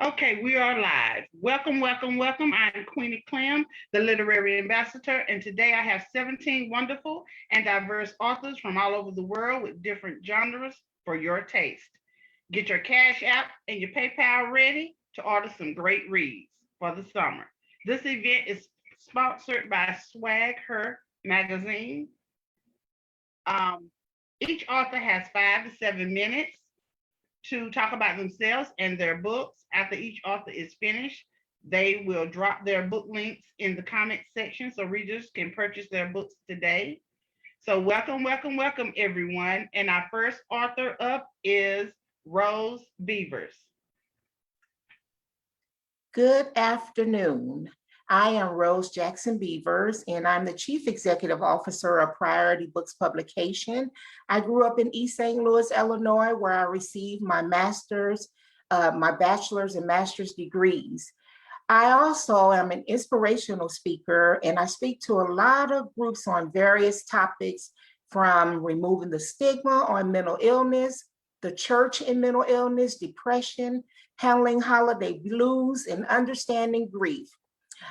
Okay, we are live. Welcome, welcome, welcome. I'm Queenie Clem, the literary ambassador, and today I have 17 wonderful and diverse authors from all over the world with different genres for your taste. Get your Cash App and your PayPal ready to order some great reads for the summer. This event is sponsored by Swag Her magazine. Um, each author has 5 to 7 minutes to talk about themselves and their books. After each author is finished, they will drop their book links in the comment section so readers can purchase their books today. So, welcome, welcome, welcome, everyone. And our first author up is Rose Beavers. Good afternoon. I am Rose Jackson Beavers, and I'm the Chief Executive Officer of Priority Books Publication. I grew up in East St. Louis, Illinois, where I received my bachelor's and master's degrees. I also am an inspirational speaker, and I speak to a lot of groups on various topics, from removing the stigma on mental illness, the church in mental illness, depression, handling holiday blues, and understanding grief.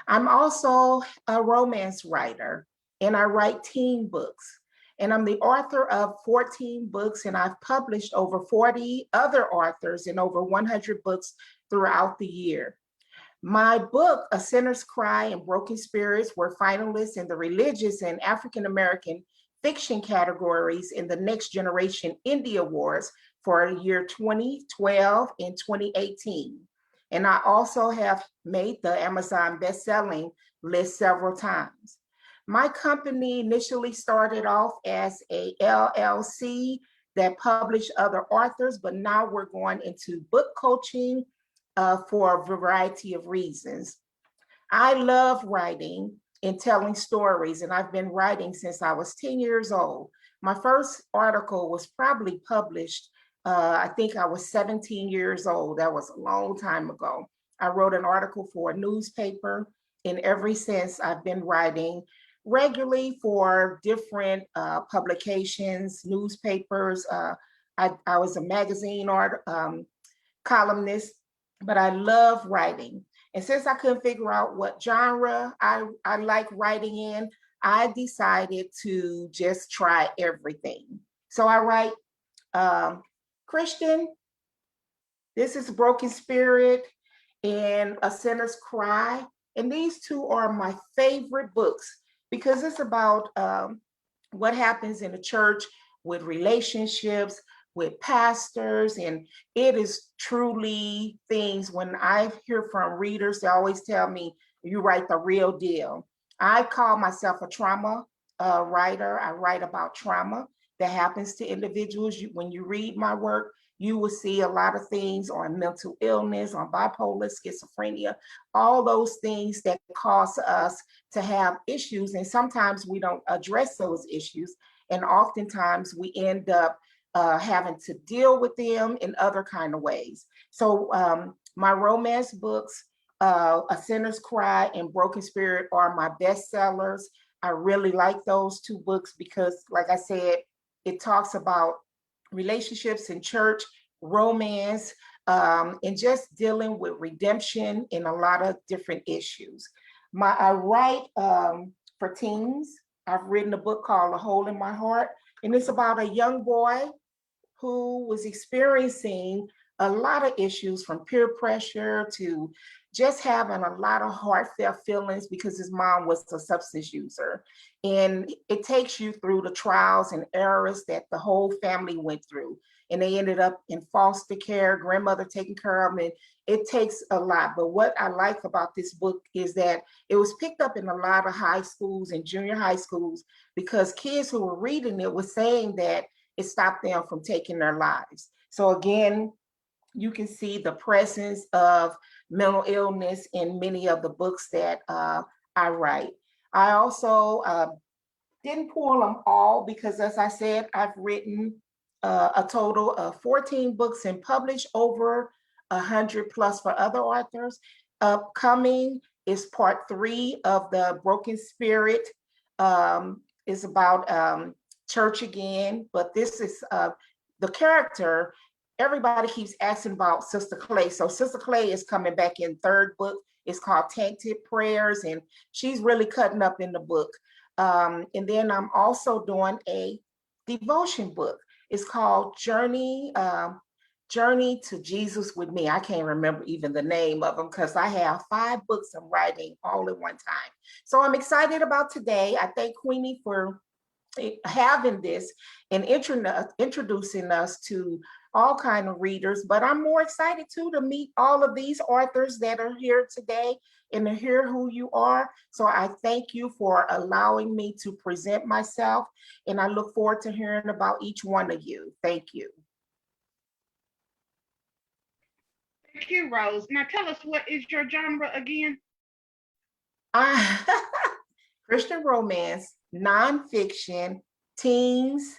I'm also a romance writer, and I write teen books. And I'm the author of 14 books, and I've published over 40 other authors in over 100 books throughout the year. My book, A Sinner's Cry and Broken Spirits, were finalists in the religious and African American fiction categories in the Next Generation Indie Awards for year 2012 and 2018. And I also have made the Amazon best-selling list several times. My company initially started off as a LLC that published other authors, but now we're going into book coaching for a variety of reasons. I love writing and telling stories, and I've been writing since I was 10 years old. My first article was probably published, I think I was 17 years old. That was a long time ago. I wrote an article for a newspaper, and ever since I've been writing regularly for different publications, newspapers. I was a magazine columnist, but I love writing. And since I couldn't figure out what genre I like writing in, I decided to just try everything. So I write Christian, This is Broken Spirit, and A Sinner's Cry. And these two are my favorite books because it's about what happens in the church with relationships, with pastors, and it is truly things. When I hear from readers, they always tell me, you write the real deal. I call myself a trauma writer. I write about trauma that happens to individuals. When you read my work, you will see a lot of things on mental illness, on bipolar, schizophrenia, all those things that cause us to have issues. And sometimes we don't address those issues. And oftentimes we end up having to deal with them in other kind of ways. So my romance books, A Sinner's Cry and Broken Spirit, are my bestsellers. I really like those two books because, like I said, it talks about relationships in church, romance, and just dealing with redemption in a lot of different issues. I write for teens. I've written a book called A Hole in My Heart, and it's about a young boy who was experiencing a lot of issues, from peer pressure to just having a lot of heartfelt feelings because his mom was a substance user. And it takes you through the trials and errors that the whole family went through. And they ended up in foster care, grandmother taking care of them. And it takes a lot. But what I like about this book is that it was picked up in a lot of high schools and junior high schools because kids who were reading it were saying that it stopped them from taking their lives. So again, you can see the presence of mental illness in many of the books that I write. I also didn't pull them all because, as I said, I've written a total of 14 books and published over 100 plus for other authors. Upcoming is part 3 of the Broken Spirit. Is about church again, but this is the character everybody keeps asking about Sister Clay. So Sister Clay is coming back in third book. It's called Tainted Prayers, and she's really cutting up in the book. And then I'm also doing a devotion book. It's called Journey to Jesus with Me. I can't remember even the name of them because I have 5 books I'm writing all at one time. So I'm excited about today. I thank Queenie for having this and introducing us to all kind of readers, but I'm more excited too to meet all of these authors that are here today and to hear who you are. So I thank you for allowing me to present myself, and I look forward to hearing about each one of you. Thank you. Thank you, Rose. Now tell us, what is your genre again? Christian romance, nonfiction, teens,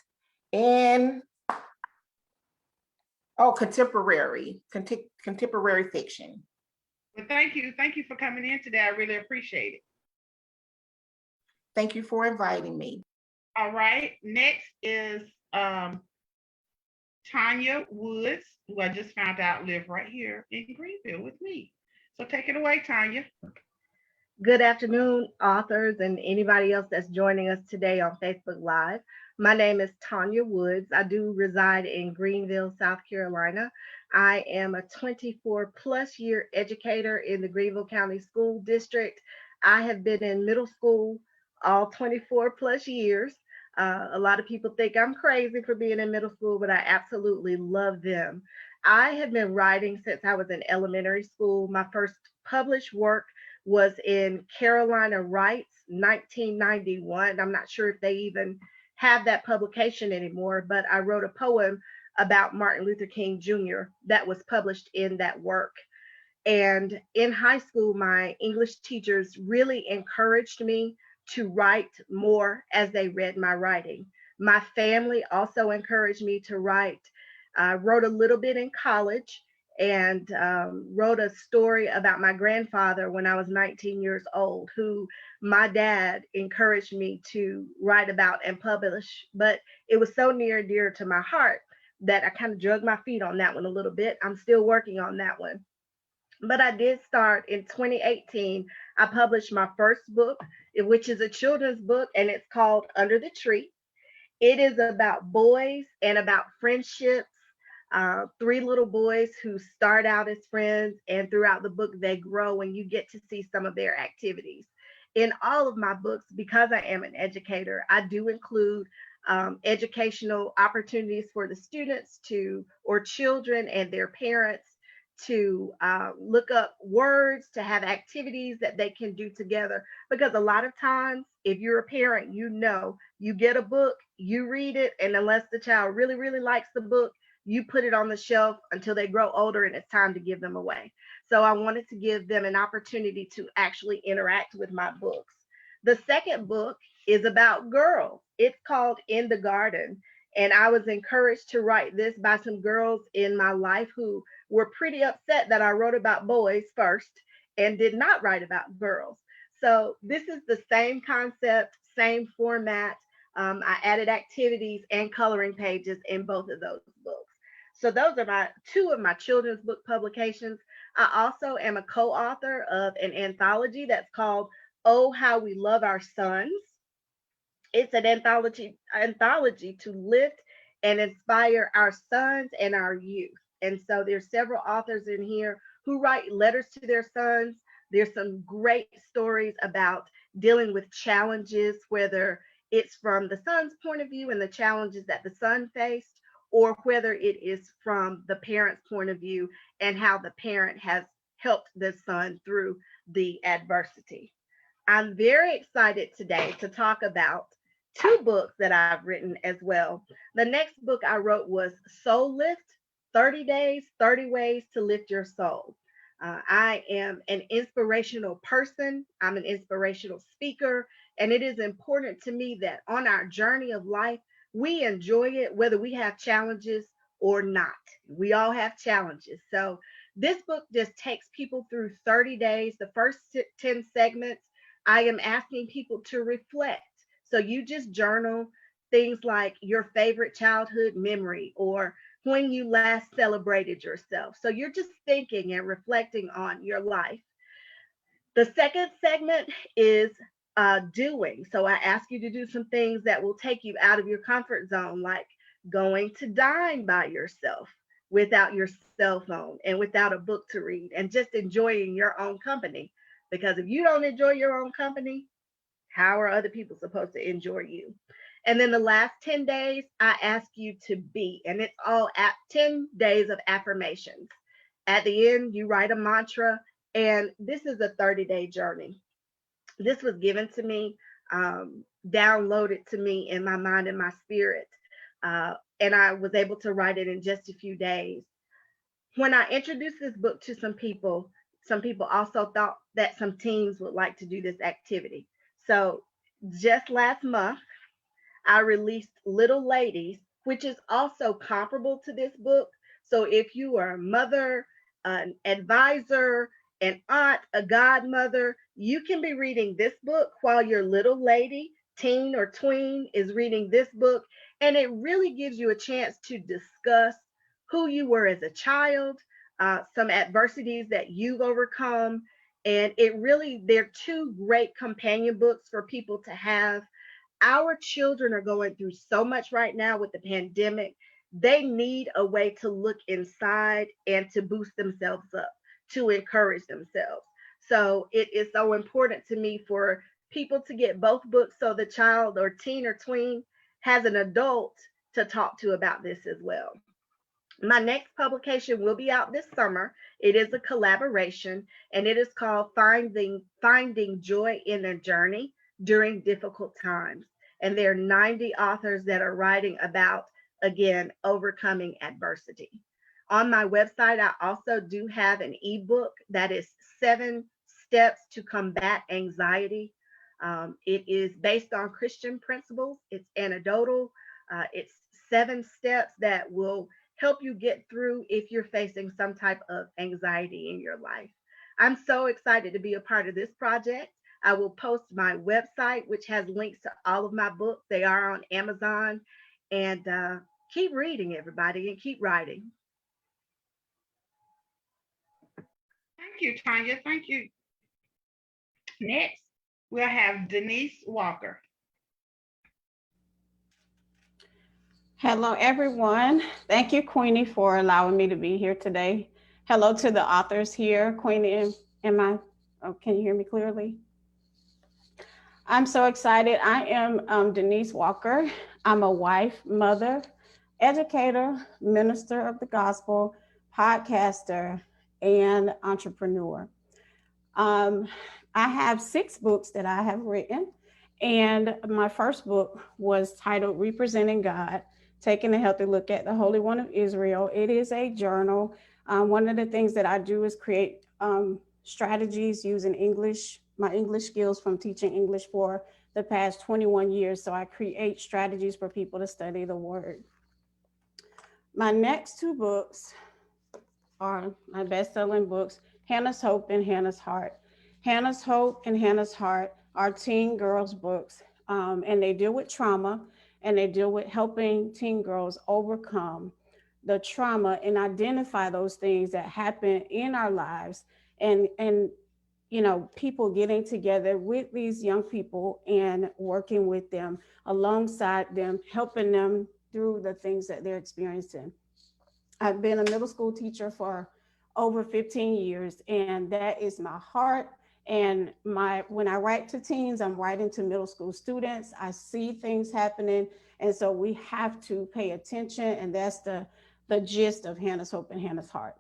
and contemporary fiction. Well, thank you. Thank you for coming in today. I really appreciate it. Thank you for inviting me. All right. Next is Tanya Woods, who I just found out live right here in Greenville with me. So take it away, Tanya. Good afternoon, authors, and anybody else that's joining us today on Facebook Live. My name is Tanya Woods. I do reside in Greenville, South Carolina. I am a 24 plus year educator in the Greenville County School District. I have been in middle school all 24 plus years. A lot of people think I'm crazy for being in middle school, but I absolutely love them. I have been writing since I was in elementary school. My first published work was in Carolina Rights, 1991. I'm not sure if they even have that publication anymore, but I wrote a poem about Martin Luther King Jr. that was published in that work. And in high school, my English teachers really encouraged me to write more as they read my writing. My family also encouraged me to write. I wrote a little bit in college and wrote a story about my grandfather when I was 19 years old, who my dad encouraged me to write about and publish. But it was so near and dear to my heart that I kind of dragged my feet on that one a little bit. I'm still working on that one. But I did start in 2018. I published my first book, which is a children's book, and it's called Under the Tree. It is about boys and about friendships. 3 little boys who start out as friends, and throughout the book, they grow and you get to see some of their activities. In all of my books, because I am an educator, I do include educational opportunities for the students or children and their parents to look up words, to have activities that they can do together. Because a lot of times, if you're a parent, you get a book, you read it, and unless the child really, really likes the book, you put it on the shelf until they grow older and it's time to give them away. So I wanted to give them an opportunity to actually interact with my books. The second book is about girls. It's called In the Garden. And I was encouraged to write this by some girls in my life who were pretty upset that I wrote about boys first and did not write about girls. So this is the same concept, same format. I added activities and coloring pages in both of those books. So those are my 2 of my children's book publications. I also am a co-author of an anthology that's called Oh, How We Love Our Sons. It's an anthology to lift and inspire our sons and our youth. And so there's several authors in here who write letters to their sons. There's some great stories about dealing with challenges, whether it's from the son's point of view and the challenges that the son faced, or whether it is from the parent's point of view and how the parent has helped the son through the adversity. I'm very excited today to talk about 2 books that I've written as well. The next book I wrote was Soul Lift, 30 Days, 30 Ways to Lift Your Soul. I am an inspirational person. I'm an inspirational speaker. And it is important to me that on our journey of life, we enjoy it, whether we have challenges or not. We all have challenges. So this book just takes people through 30 days. The first 10 segments, I am asking people to reflect. So you just journal things like your favorite childhood memory or when you last celebrated yourself. So you're just thinking and reflecting on your life. The second segment is doing. So I ask you to do some things that will take you out of your comfort zone, like going to dine by yourself without your cell phone and without a book to read and just enjoying your own company. Because if you don't enjoy your own company, how are other people supposed to enjoy you? And then the last 10 days, I ask you to be, and it's all at 10 days of affirmations. At the end, you write a mantra, and this is a 30-day journey. This was given to me, downloaded to me in my mind and my spirit, and I was able to write it in just a few days. When I introduced this book to some people also thought that some teens would like to do this activity. So just last month, I released Little Ladies, which is also comparable to this book. So if you are a mother, an advisor, an aunt, a godmother, you can be reading this book while your little lady, teen or tween, is reading this book. And it really gives you a chance to discuss who you were as a child, some adversities that you've overcome. And they're two great companion books for people to have. Our children are going through so much right now with the pandemic. They need a way to look inside and to boost themselves up, to encourage themselves. So it is so important to me for people to get both books so the child or teen or tween has an adult to talk to about this as well. My next publication will be out this summer. It is a collaboration, and it is called Finding Joy in a Journey During Difficult Times. And there are 90 authors that are writing about, again, overcoming adversity. On my website, I also do have an ebook that is 7 Steps to Combat Anxiety. It is based on Christian principles. It's anecdotal. It's 7 steps that will help you get through if you're facing some type of anxiety in your life. I'm so excited to be a part of this project. I will post my website, which has links to all of my books. They are on Amazon. And keep reading, everybody, and keep writing. Thank you, Tanya. Thank you. Next, we'll have Denise Walker. Hello, everyone. Thank you, Queenie, for allowing me to be here today. Hello to the authors here. Queenie, can you hear me clearly? I'm so excited. I am Denise Walker. I'm a wife, mother, educator, minister of the gospel, podcaster, and entrepreneur. I have 6 books that I have written, and my first book was titled Representing God, Taking a Healthy Look at the Holy One of Israel. It is a journal. One of the things that I do is create strategies using my English skills from teaching English for the past 21 years. So I create strategies for people to study the word. My next 2 books are my best-selling books, Hannah's Hope and Hannah's Heart. Hannah's Hope and Hannah's Heart are teen girls' books, and they deal with trauma, and they deal with helping teen girls overcome the trauma and identify those things that happen in our lives, and people getting together with these young people and working with them, alongside them, helping them through the things that they're experiencing. I've been a middle school teacher for over 15 years, and that is my heart. And when I write to teens, I'm writing to middle school students. I see things happening, and so we have to pay attention, and that's the gist of Hannah's Hope and Hannah's Heart.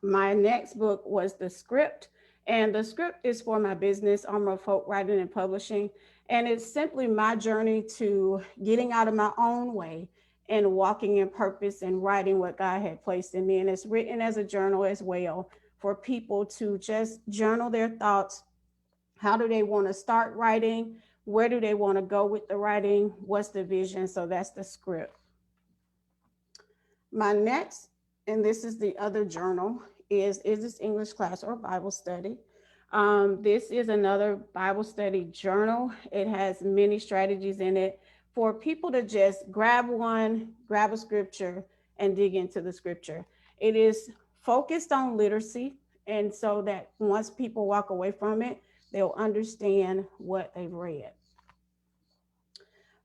My next book was the script, and the script is for my business, Armor of Hope Writing and Publishing, and it's simply my journey to getting out of my own way and walking in purpose and writing what God had placed in me. And it's written as a journal as well, for people to just journal their thoughts. How do they want to start writing? Where do they want to go with the writing? What's the vision? So that's the script. My next, and this is the other journal, is this English class or Bible study? This is another Bible study journal. It has many strategies in it for people to just grab a scripture and dig into the scripture. It is focused on literacy, and so that once people walk away from it, they'll understand what they've read.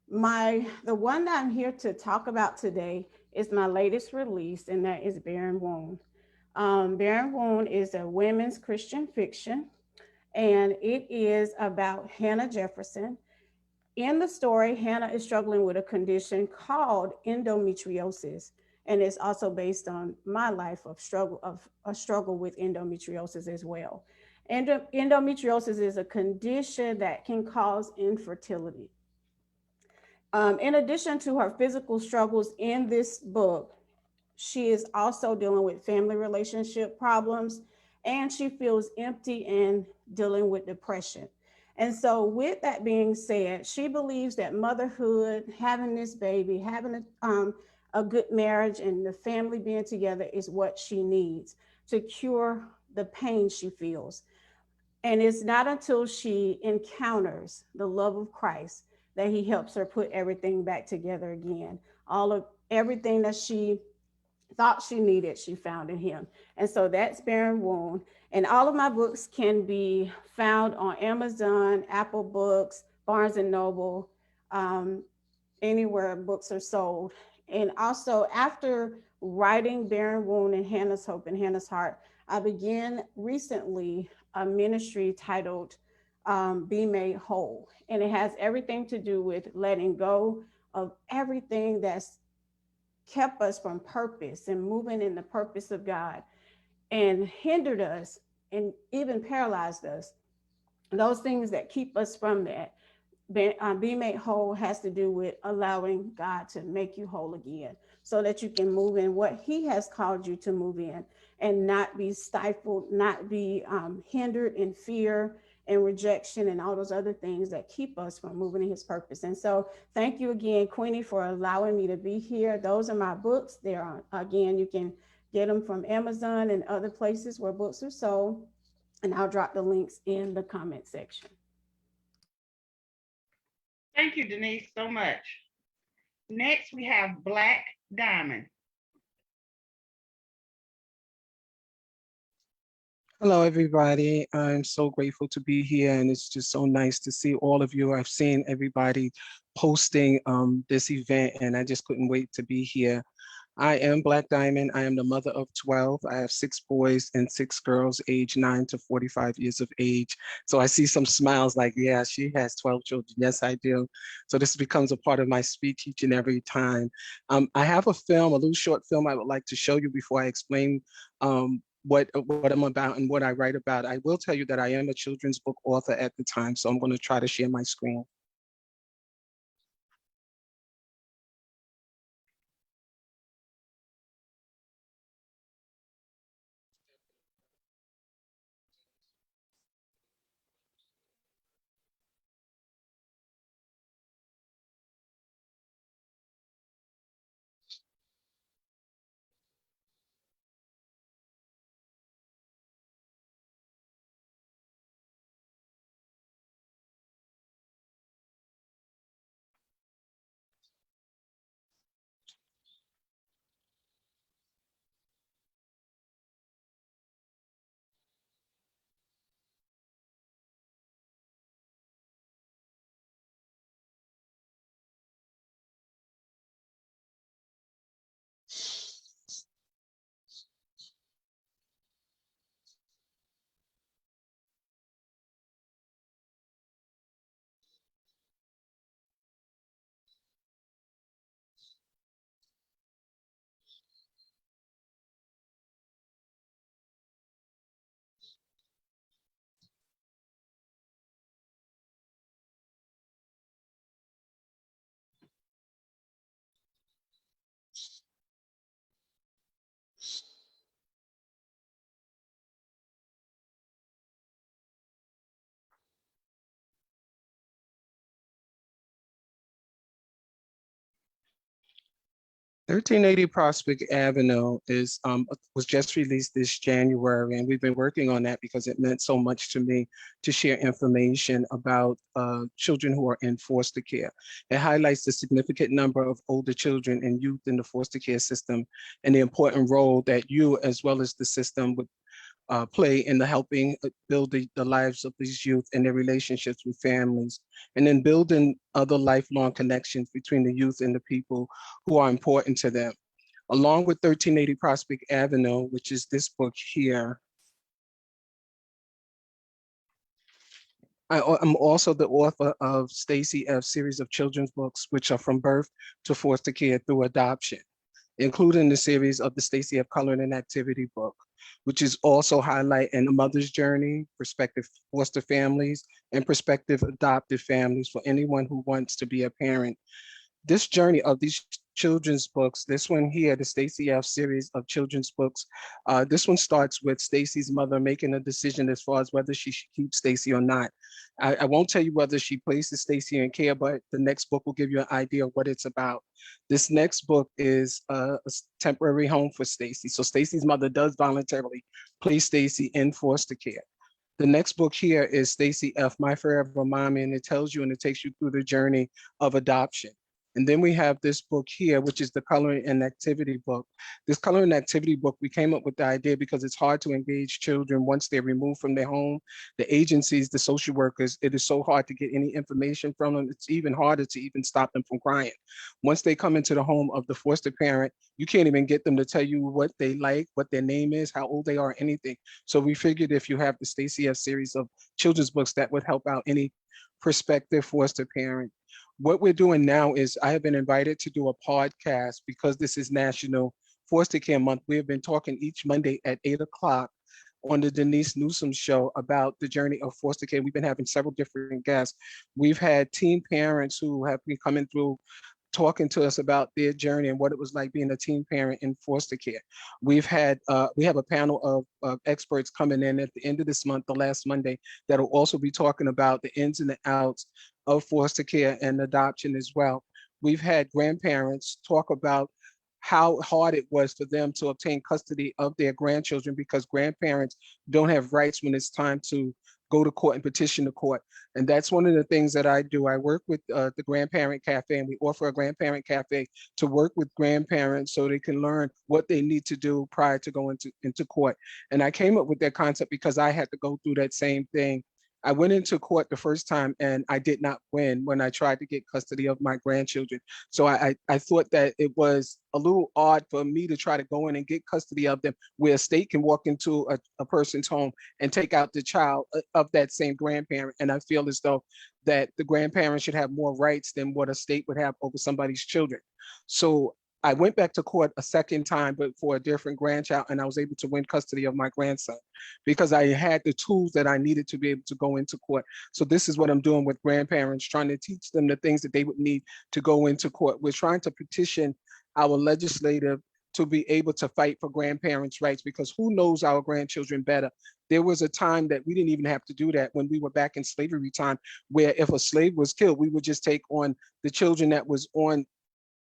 The one that I'm here to talk about today is my latest release, and that is Barren Womb. Barren Womb is a women's Christian fiction, and it is about Hannah Jefferson. In the story, Hannah is struggling with a condition called endometriosis, and it's also based on my life of a struggle with endometriosis as well. Endometriosis is a condition that can cause infertility. In addition to her physical struggles in this book, she is also dealing with family relationship problems, and she feels empty and dealing with depression. And so with that being said, she believes that motherhood, having this baby, having a good marriage, and the family being together is what she needs to cure the pain she feels. And it's not until she encounters the love of Christ that he helps her put everything back together again. Everything that she thought she needed, she found in him. And so that's Barren Womb. And all of my books can be found on Amazon, Apple Books, Barnes and Noble, anywhere books are sold. And also, after writing Barren Womb and Hannah's Hope and Hannah's Heart, I began recently a ministry titled Be Made Whole. And it has everything to do with letting go of everything that's kept us from purpose and moving in the purpose of God, and hindered us and even paralyzed us. Those things that keep us from that. Being made whole has to do with allowing God to make you whole again, so that you can move in what he has called you to move in, and not be stifled, not be hindered in fear and rejection and all those other things that keep us from moving in his purpose. And so thank you again, Queenie, for allowing me to be here. Those are my books. They're on, again, you can get them from Amazon and other places where books are sold. And I'll drop the links in the comment section. Thank you, Denise, so much. Next, we have Black Diamond. Hello, everybody. I'm so grateful to be here, and it's just so nice to see all of you. I've seen everybody posting this event, and I just couldn't wait to be here. I am Black Diamond. I am the mother of 12. I have 6 boys and 6 girls, aged 9 to 45 years of age. So I see some smiles like, yeah, she has 12 children. Yes, I do. So this becomes a part of my speech each and every time. I have a little short film I would like to show you before I explain what I'm about and what I write about. I will tell you that I am a children's book author at the time, so I'm going to try to share my screen. 1380 Prospect Avenue was just released this January, and we've been working on that because it meant so much to me to share information about children who are in foster care. It highlights the significant number of older children and youth in the foster care system and the important role that you, as well as the system, would play in the helping build the lives of these youth and their relationships with families, and then building other lifelong connections between the youth and the people who are important to them. Along with 1380 Prospect Avenue, which is this book here, I'm also the author of Stacey F. series of children's books, which are from birth to foster care through adoption, including the series of the Stacey F. Coloring and Activity book, which is also highlighting a mother's journey, prospective foster families, and prospective adoptive families for anyone who wants to be a parent. This journey of these children's books, this one here, the Stacey F. series of children's books, this one starts with Stacey's mother making a decision as far as whether she should keep Stacey or not. I won't tell you whether she places Stacey in care, but the next book will give you an idea of what it's about. This next book is a temporary home for Stacey. So Stacey's mother does voluntarily place Stacey in foster care. The next book here is Stacey F. My Forever Mommy, and it tells you and it takes you through the journey of adoption. And then we have this book here, which is the Coloring and Activity book. This Coloring and Activity book, we came up with the idea because it's hard to engage children once they're removed from their home. The agencies, the social workers, it is so hard to get any information from them. It's even harder to even stop them from crying. Once they come into the home of the foster parent, you can't even get them to tell you what they like, what their name is, how old they are, anything. So we figured if you have the Stacey F. series of children's books, that would help out any prospective foster parent. What we're doing now is I have been invited to do a podcast because this is National Foster Care Month. We have been talking each Monday at 8 o'clock on the Denise Newsome show about the journey of foster care. We've been having several different guests. We've had teen parents who have been coming through talking to us about their journey and what it was like being a teen parent in foster care. We have a panel of experts coming in at the end of this month, the last Monday, that will also be talking about the ins and the outs of foster care and adoption as well. We've had grandparents talk about how hard it was for them to obtain custody of their grandchildren because grandparents don't have rights when it's time to go to court and petition the court. And that's one of the things that I do. I work with the Grandparent Cafe, and we offer a Grandparent Cafe to work with grandparents so they can learn what they need to do prior to going into court. And I came up with that concept because I had to go through that same thing. I went into court the first time and I did not win when I tried to get custody of my grandchildren. So I thought that it was a little odd for me to try to go in and get custody of them where a state can walk into a person's home and take out the child of that same grandparent. And I feel as though that the grandparent should have more rights than what a state would have over somebody's children. So I went back to court a second time, but for a different grandchild, and I was able to win custody of my grandson because I had the tools that I needed to be able to go into court. So this is what I'm doing with grandparents, trying to teach them the things that they would need to go into court. We're trying to petition our legislative to be able to fight for grandparents' rights because who knows our grandchildren better? There was a time that we didn't even have to do that when we were back in slavery time, where if a slave was killed, we would just take on the children that was on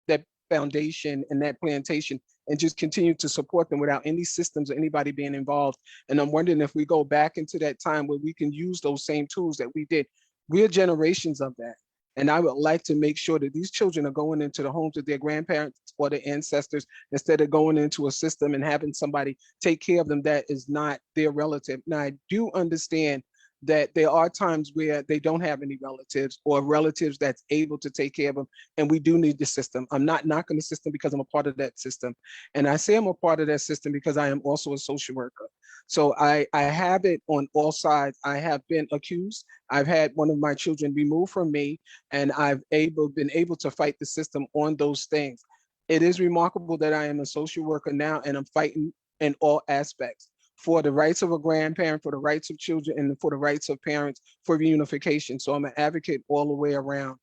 that foundation and that plantation and just continue to support them without any systems or anybody being involved. And I'm wondering if we go back into that time where we can use those same tools that we did. We're generations of that. And I would like to make sure that these children are going into the homes of their grandparents or their ancestors instead of going into a system and having somebody take care of them that is not their relative. Now, I do understand that there are times where they don't have any relatives or relatives that's able to take care of them. And we do need the system. I'm not knocking the system because I'm a part of that system. And I say I'm a part of that system because I am also a social worker. So I have it on all sides. I have been accused. I've had one of my children removed from me, and I've been able to fight the system on those things. It is remarkable that I am a social worker now, and I'm fighting in all aspects for the rights of a grandparent, for the rights of children, and for the rights of parents for reunification. So I'm an advocate all the way around.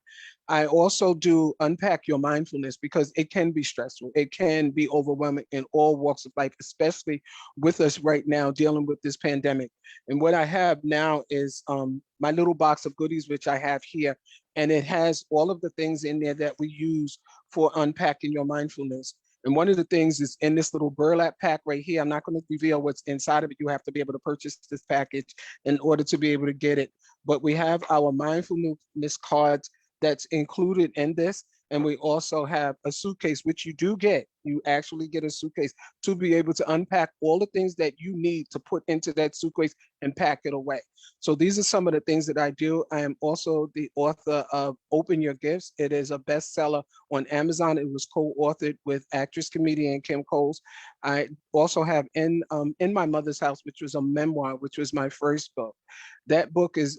I also do Unpack Your Mindfulness because it can be stressful. It can be overwhelming in all walks of life, especially with us right now dealing with this pandemic. And what I have now is my little box of goodies, which I have here, and it has all of the things in there that we use for unpacking your mindfulness. And one of the things is in this little burlap pack right here. I'm not going to reveal what's inside of it. You have to be able to purchase this package in order to be able to get it. But we have our mindfulness cards that's included in this. And we also have a suitcase, which you do get. You actually get a suitcase to be able to unpack all the things that you need to put into that suitcase and pack it away. So these are some of the things that I do. I am also the author of Open Your Gifts. It is a bestseller on Amazon. It was co-authored with actress, comedian Kim Coles. I also have in My Mother's House, which was a memoir, which was my first book. That book is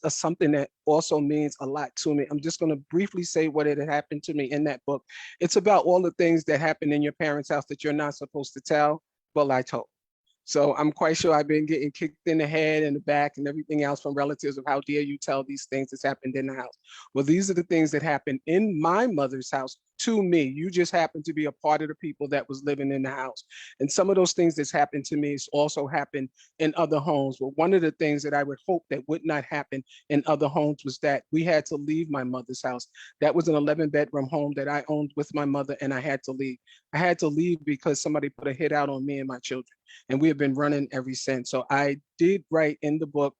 something that also means a lot to me. I'm just going to briefly say what had happened to me in that book. It's about all the things that happened in your parents' house that you're not supposed to tell, but I told. So I'm quite sure I've been getting kicked in the head and the back and everything else from relatives of how dare you tell these things that's happened in the house. Well, these are the things that happened in my mother's house to me. You just happen to be a part of the people that was living in the house. And some of those things that's happened to me has also happened in other homes. But one of the things that I would hope that would not happen in other homes was that we had to leave my mother's house. That was an 11-bedroom home that I owned with my mother, and I had to leave. I had to leave because somebody put a hit out on me and my children. And we have been running ever since. So I did write in the book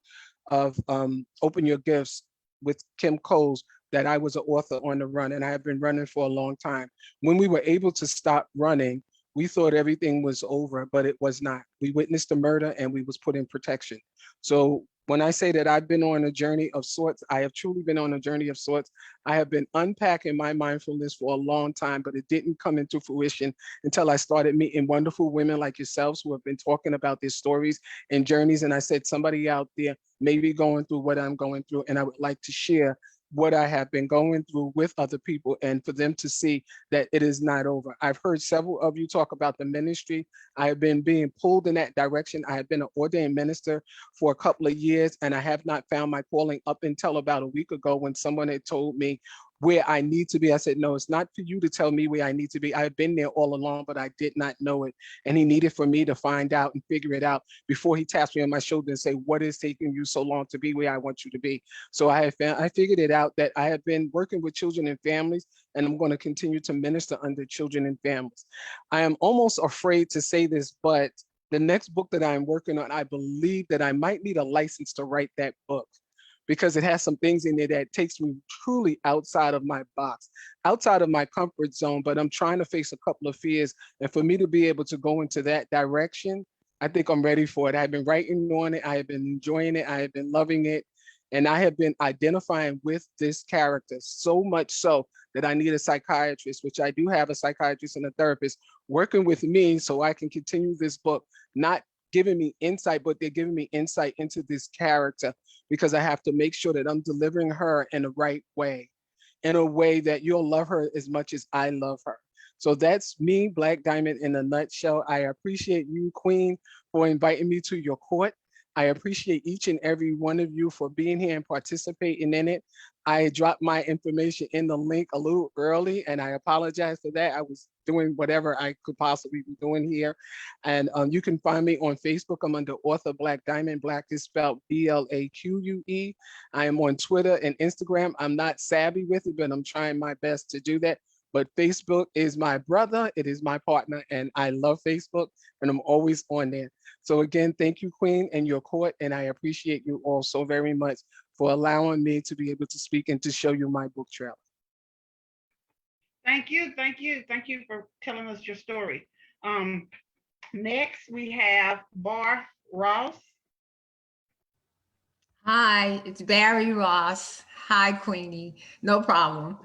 of Open Your Gifts with Kim Coles that I was an author on the run, and I have been running for a long time. When we were able to stop running, we thought everything was over, but it was not. We witnessed a murder and we was put in protection. So when I say that I've been on a journey of sorts, I have truly been on a journey of sorts. I have been unpacking my mindfulness for a long time, but it didn't come into fruition until I started meeting wonderful women like yourselves who have been talking about their stories and journeys. And I said, somebody out there may be going through what I'm going through, and I would like to share what I have been going through with other people and for them to see that it is not over. I've heard several of you talk about the ministry. I have been being pulled in that direction. I have been an ordained minister for a couple of years, and I have not found my calling up until about a week ago when someone had told me where I need to be. I said, no, it's not for you to tell me where I need to be. I've been there all along, but I did not know it. And he needed for me to find out and figure it out before he taps me on my shoulder and say, what is taking you so long to be where I want you to be? So I figured it out that I have been working with children and families, and I'm going to continue to minister under children and families. I am almost afraid to say this, but the next book that I'm working on, I believe that I might need a license to write that book, because it has some things in there that takes me truly outside of my box, outside of my comfort zone, but I'm trying to face a couple of fears. And for me to be able to go into that direction, I think I'm ready for it. I've been writing on it. I have been enjoying it. I have been loving it. And I have been identifying with this character so much so that I need a psychiatrist, which I do have a psychiatrist and a therapist working with me so I can continue this book, not giving me insight, but they're giving me insight into this character, because I have to make sure that I'm delivering her in the right way, in a way that you'll love her as much as I love her. So that's me, Black Diamond, in a nutshell. I appreciate you, Queen, for inviting me to your court. I appreciate each and every one of you for being here and participating in it. I dropped my information in the link a little early, and I apologize for that. I was doing whatever I could possibly be doing here. And you can find me on Facebook. I'm under author Black Diamond. Black is spelled BLAQUE. I am on Twitter and Instagram. I'm not savvy with it, but I'm trying my best to do that. But Facebook is my brother. It is my partner, and I love Facebook, and I'm always on there. So again, thank you, Queen, and your court, and I appreciate you all so very much for allowing me to be able to speak and to show you my book trailer. Thank you for telling us your story. Next, we have Bar Ross. Hi, it's Barry Ross. Hi, Queenie. No problem.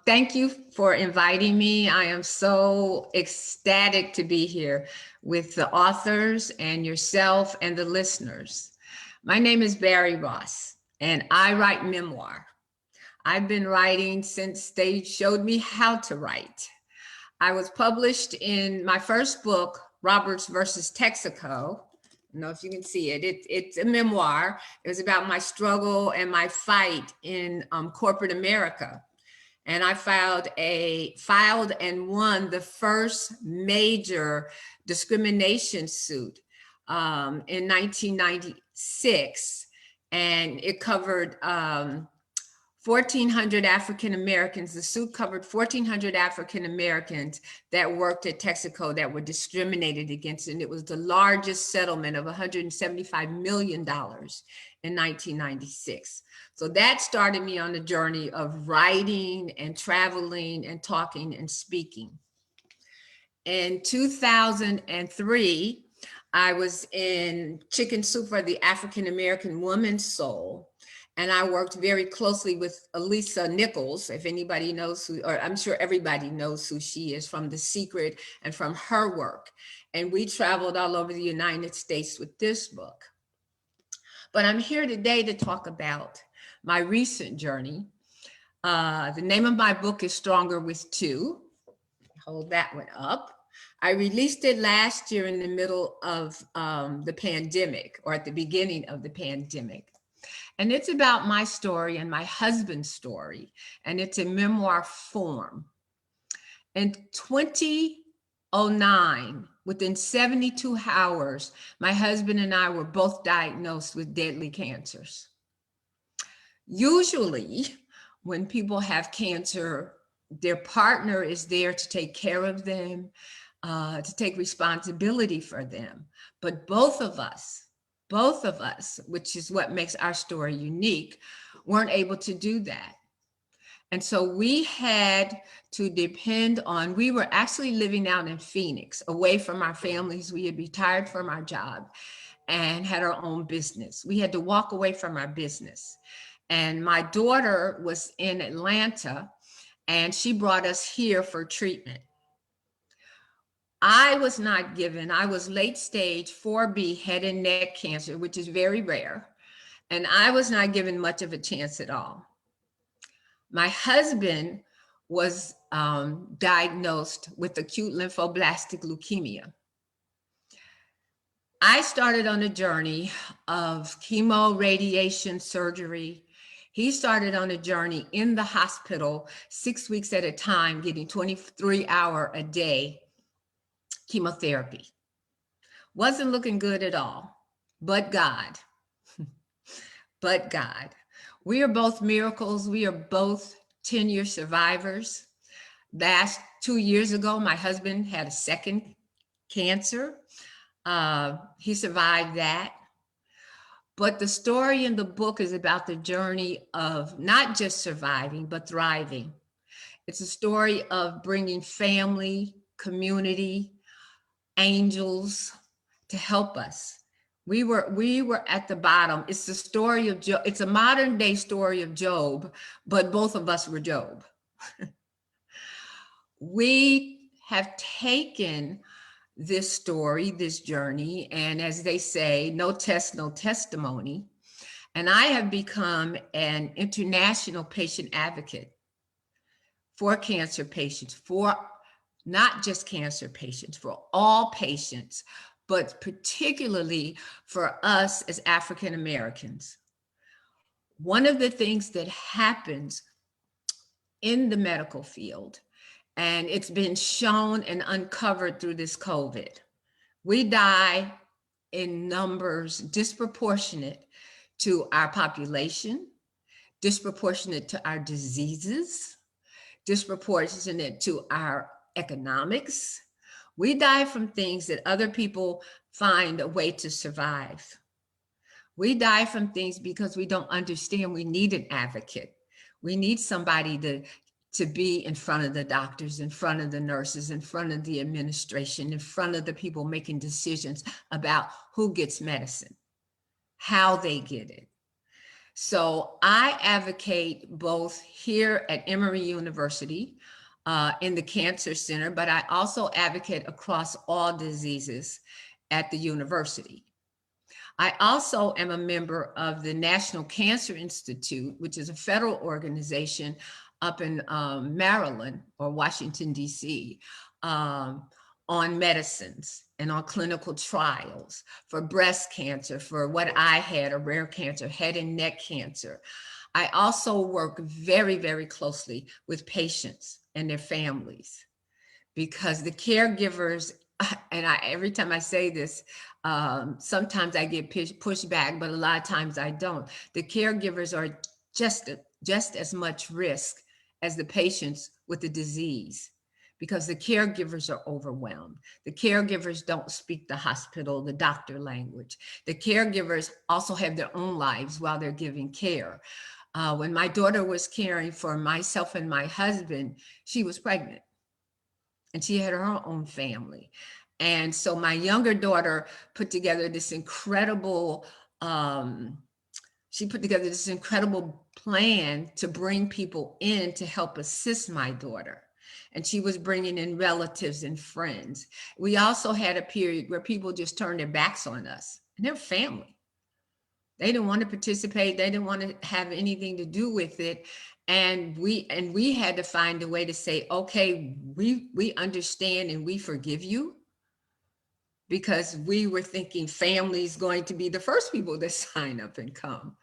Thank you for inviting me. I am so ecstatic to be here with the authors and yourself and the listeners. My name is Barry Ross, and I write memoir. I've been writing since they showed me how to write. I was published in my first book, Roberts versus Texaco. I don't know if you can see it. It's a memoir. It was about my struggle and my fight in corporate America. And I filed and won the first major discrimination suit in 1996. And it covered 1,400 African Americans. The suit covered 1,400 African Americans that worked at Texaco that were discriminated against. And it was the largest settlement of $175 million in 1996. So that started me on the journey of writing and traveling and talking and speaking. In 2003, I was in Chicken Soup for the African American Woman's Soul. And I worked very closely with Elisa Nichols, if anybody knows who, or I'm sure everybody knows who she is from The Secret and from her work. And we traveled all over the United States with this book. But I'm here today to talk about my recent journey. The name of my book is Stronger with Two. Hold that one up. I released it last year in the middle of the pandemic, or at the beginning of the pandemic. And it's about my story and my husband's story, and it's in memoir form. In 2009, within 72 hours, my husband and I were both diagnosed with deadly cancers. Usually, when people have cancer, their partner is there to take care of them, to take responsibility for them. But both of us, which is what makes our story unique, weren't able to do that. And so we had to depend on, we were actually living out in Phoenix, away from our families. We had retired from our job and had our own business. We had to walk away from our business. And my daughter was in Atlanta, and she brought us here for treatment. I was late stage 4B head and neck cancer, which is very rare. And I was not given much of a chance at all. My husband was diagnosed with acute lymphoblastic leukemia. I started on a journey of chemo, radiation, surgery. He started on a journey in the hospital 6 weeks at a time, getting 23-hour a day chemotherapy. Wasn't looking good at all, but God, but God. We are both miracles. We are both 10-year survivors. Last 2 years ago, my husband had a second cancer. He survived that. But the story in the book is about the journey of not just surviving, but thriving. It's a story of bringing family, community, angels to help us. We were at the bottom. It's the story of Job. It's a modern day story of Job, but both of us were Job. We have taken this story, this journey, and as they say, no test, no testimony. And I have become an international patient advocate for cancer patients, for not just cancer patients, for all patients, but particularly for us as African Americans. One of the things that happens in the medical field, and it's been shown and uncovered through this COVID, we die in numbers disproportionate to our population, disproportionate to our diseases, disproportionate to our economics. We die from things that other people find a way to survive. We die from things because we don't understand we need an advocate. We need somebody to be in front of the doctors, in front of the nurses, in front of the administration, in front of the people making decisions about who gets medicine, how they get it. So I advocate both here at Emory University, in the Cancer Center, but I also advocate across all diseases at the university. I also am a member of the National Cancer Institute, which is a federal organization up in Maryland or Washington, D.C., on medicines and on clinical trials for breast cancer, for what I had, a rare cancer, head and neck cancer. I also work very, very closely with patients and their families, because the caregivers, and every time I say this, sometimes I get pushed back, but a lot of times I don't. The caregivers are just just as much risk as the patients with the disease, because the caregivers are overwhelmed. The caregivers don't speak the hospital, the doctor language. The caregivers also have their own lives while they're giving care. When my daughter was caring for myself and my husband, she was pregnant and she had her own family. And so my younger daughter put together this incredible, plan to bring people in to help assist my daughter. And she was bringing in relatives and friends. We also had a period where people just turned their backs on us and their family. They didn't want to participate. They didn't want to have anything to do with it. And we had to find a way to say, okay, we understand and we forgive you, because we were thinking family's going to be the first people that sign up and come.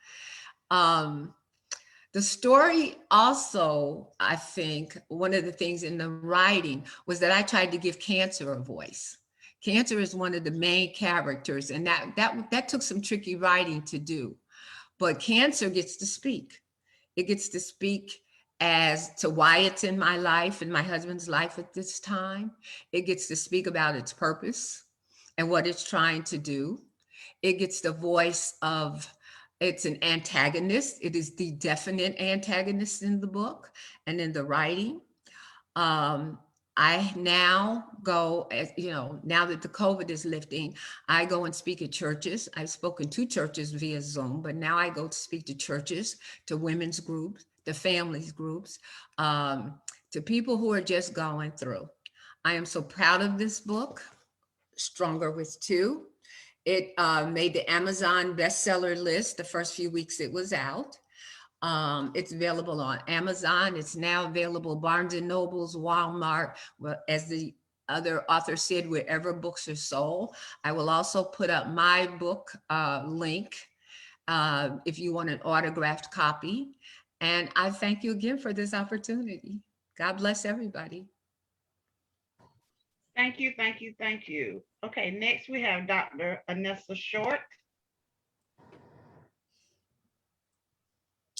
The story also, I think, one of the things in the writing was that I tried to give cancer a voice. Cancer is one of the main characters, and that took some tricky writing to do. But cancer gets to speak. It gets to speak as to why it's in my life and my husband's life at this time. It gets to speak about its purpose and what it's trying to do. It gets the voice of, it's an antagonist. It is the definite antagonist in the book and in the writing. I now go, as you know, now that the COVID is lifting, I go and speak at churches. I've spoken to churches via Zoom, but now I go to speak to churches, to women's groups, to families groups, to people who are just going through. I am so proud of this book, Stronger with Two. It made the Amazon bestseller list the first few weeks it was out. It's available on Amazon. It's now available Barnes and Nobles, Walmart, as the other author said, wherever books are sold. I will also put up my book link if you want an autographed copy. And I thank you again for this opportunity. God bless everybody. Thank you, thank you, thank you. Okay, next we have Dr. Anessa Short.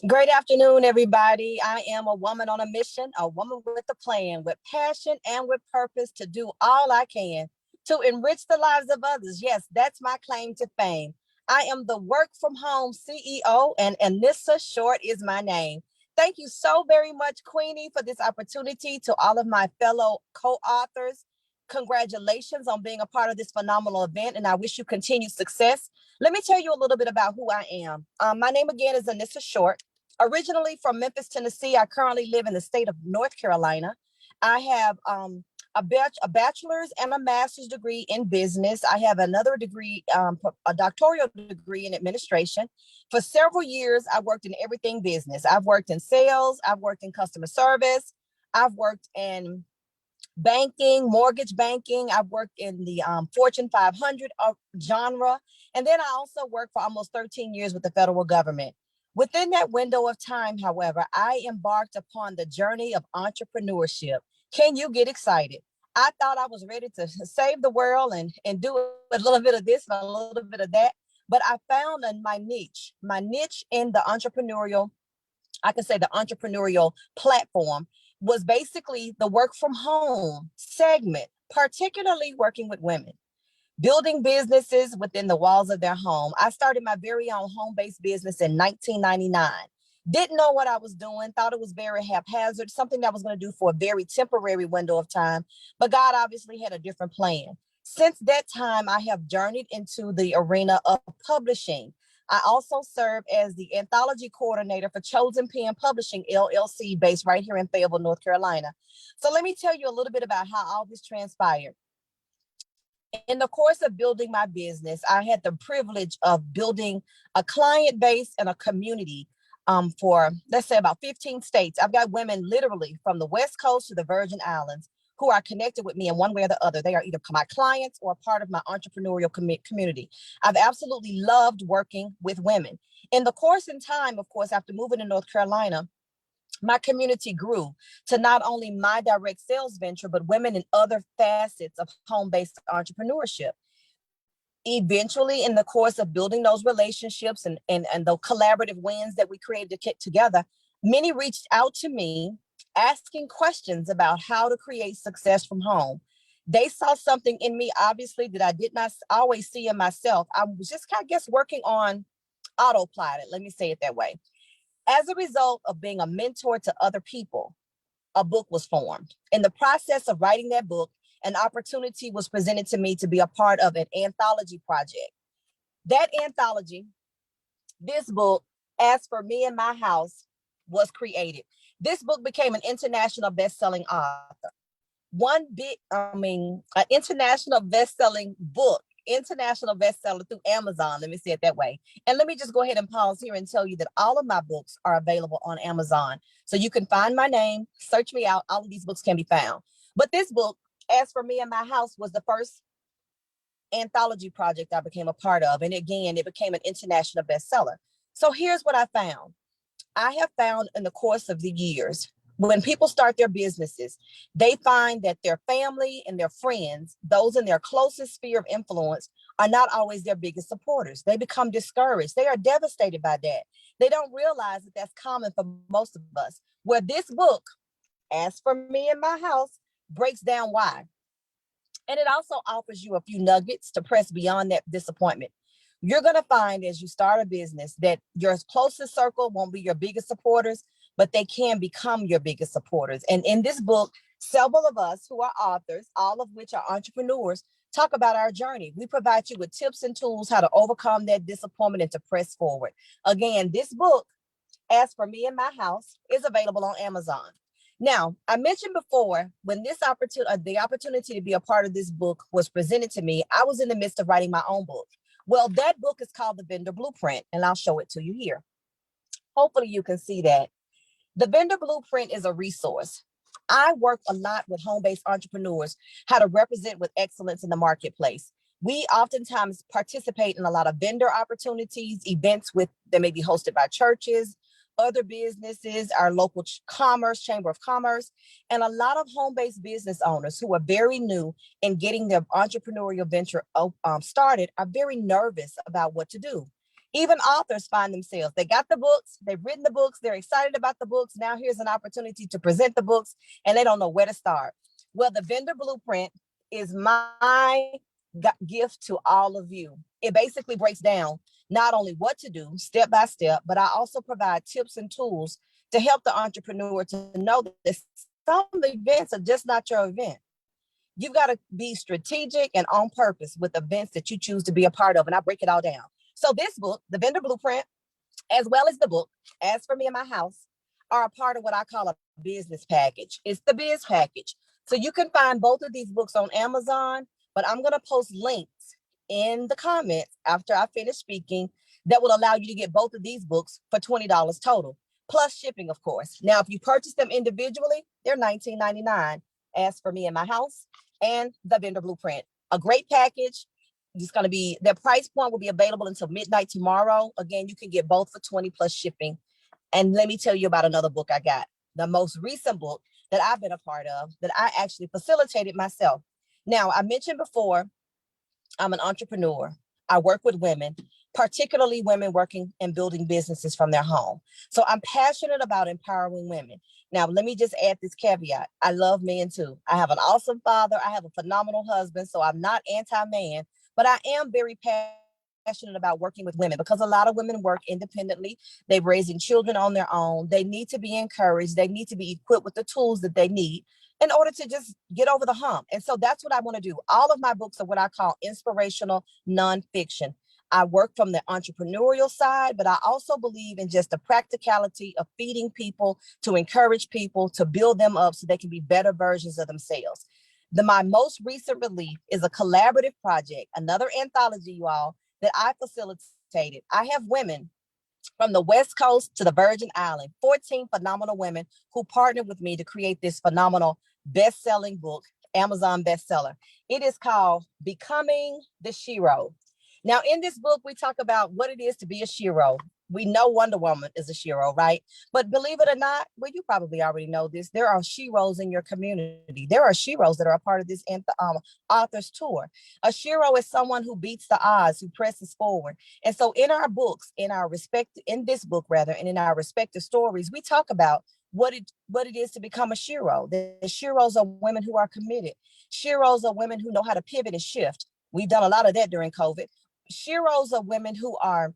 Great afternoon, everybody. I am a woman on a mission, a woman with a plan, with passion and with purpose to do all I can to enrich the lives of others. Yes, that's my claim to fame. I am the work from home CEO, and Anessa Short is my name. Thank you so very much, Queenie, for this opportunity. To all of my fellow co-authors, congratulations on being a part of this phenomenal event, and I wish you continued success. Let me tell you a little bit about who I am. My name again is Anessa Short. Originally from Memphis, Tennessee, I currently live in the state of North Carolina. I have a bachelor's and a master's degree in business. I have another degree, a doctoral degree in administration. For several years, I worked in everything business. I've worked in sales. I've worked in customer service. I've worked in banking, mortgage banking. I've worked in the Fortune 500 genre. And then I also worked for almost 13 years with the federal government. Within that window of time, however, I embarked upon the journey of entrepreneurship. Can you get excited? I thought I was ready to save the world and do a little bit of this and a little bit of that. But I found my niche in the entrepreneurial, I can say the entrepreneurial platform was basically the work from home segment, particularly working with women, building businesses within the walls of their home. I started my very own home-based business in 1999. Didn't know what I was doing, thought it was very haphazard, something that I was going to do for a very temporary window of time, but God obviously had a different plan. Since that time, I have journeyed into the arena of publishing. I also serve as the anthology coordinator for Chosen Pen Publishing, LLC, based right here in Fayetteville, North Carolina. So let me tell you a little bit about how all this transpired. In the course of building my business, I had the privilege of building a client base and a community for, let's say, about 15 states. I've got women literally from the West Coast to the Virgin Islands who are connected with me in one way or the other. They are either my clients or part of my entrepreneurial community. I've absolutely loved working with women. In the course and time, of course, after moving to North Carolina, my community grew to not only my direct sales venture, but women in other facets of home-based entrepreneurship. Eventually, in the course of building those relationships and the collaborative wins that we created together, Many reached out to me asking questions about how to create success from home. They saw something in me, obviously, that I did not always see in myself. I was just, I guess, working on autopilot. Let me say it that way. As a result of being a mentor to other people, a book was formed. In the process of writing that book, an opportunity was presented to me to be a part of an anthology project. That anthology, this book, As for Me and My House, was created. This book became an international best-selling author. An international best-selling book, international bestseller through Amazon. Let me say it that way. And let me just go ahead and pause here and tell you that all of my books are available on Amazon. So you can find my name, search me out. All of these books can be found. But this book, As for Me and My House, was the first anthology project I became a part of. And again, it became an international bestseller. So here's what I found. I have found in the course of the years, when people start their businesses, they find that their family and their friends, those in their closest sphere of influence, are not always their biggest supporters. They become discouraged. They are devastated by that. They don't realize that that's common for most of us. Where this book, As for Me and My House, breaks down why. And it also offers you a few nuggets to press beyond that disappointment. You're going to find as you start a business that your closest circle won't be your biggest supporters, but they can become your biggest supporters. And in this book, several of us who are authors, all of which are entrepreneurs, talk about our journey. We provide you with tips and tools how to overcome that disappointment and to press forward. Again, this book, As for Me and My House, is available on Amazon. Now, I mentioned before, when this the opportunity to be a part of this book was presented to me, I was in the midst of writing my own book. Well, that book is called The Vendor Blueprint, and I'll show it to you here. Hopefully you can see that. The Vendor Blueprint is a resource. I work a lot with home-based entrepreneurs, how to represent with excellence in the marketplace. We oftentimes participate in a lot of vendor opportunities, events that may be hosted by churches, other businesses, our local chamber of commerce, and a lot of home-based business owners who are very new in getting their entrepreneurial venture started are very nervous about what to do. Even authors find themselves, they got the books, they've written the books, they're excited about the books. Now here's an opportunity to present the books and they don't know where to start. Well, the Vendor Blueprint is my gift to all of you. It basically breaks down not only what to do step by step, but I also provide tips and tools to help the entrepreneur to know that some events are just not your event. You've got to be strategic and on purpose with events that you choose to be a part of. And I break it all down. So this book, The Vendor Blueprint, as well as the book, As for Me and My House, are a part of what I call a business package. It's the biz package. So you can find both of these books on Amazon, but I'm going to post links in the comments after I finish speaking that will allow you to get both of these books for $20 total, plus shipping, of course. Now, if you purchase them individually, they're $19.99, As for Me and My House and The Vendor Blueprint. A great package. It's going to be, their price point will be available until midnight tomorrow. Again, you can get both for 20 plus shipping. And let me tell you about another book I got, the most recent book that I've been a part of that I actually facilitated myself. Now, I mentioned before, I'm an entrepreneur. I work with women, particularly women working and building businesses from their home. So I'm passionate about empowering women. Now, let me just add this caveat. I love men too. I have an awesome father. I have a phenomenal husband. So I'm not anti-man, but I am very passionate about working with women because a lot of women work independently. They're raising children on their own. They need to be encouraged. They need to be equipped with the tools that they need in order to just get over the hump. And so that's what I want to do. All of my books are what I call inspirational nonfiction. I work from the entrepreneurial side, but I also believe in just the practicality of feeding people, to encourage people, to build them up so they can be better versions of themselves. My most recent release is a collaborative project, another anthology, you all, that I facilitated. I have women from the West Coast to the Virgin Island, 14 phenomenal women who partnered with me to create this phenomenal best-selling book, Amazon bestseller. It is called Becoming the Shero. Now, in this book, we talk about what it is to be a shero. We know Wonder Woman is a shero, right? But believe it or not, well, you probably already know this. There are sheroes in your community. There are sheroes that are a part of this author's tour. A shero is someone who beats the odds, who presses forward. And so in our books, in this book rather, and in our respective stories, we talk about what it is to become a shero. The sheros are women who are committed. Sheros are women who know how to pivot and shift. We've done a lot of that during COVID. Sheros are women who are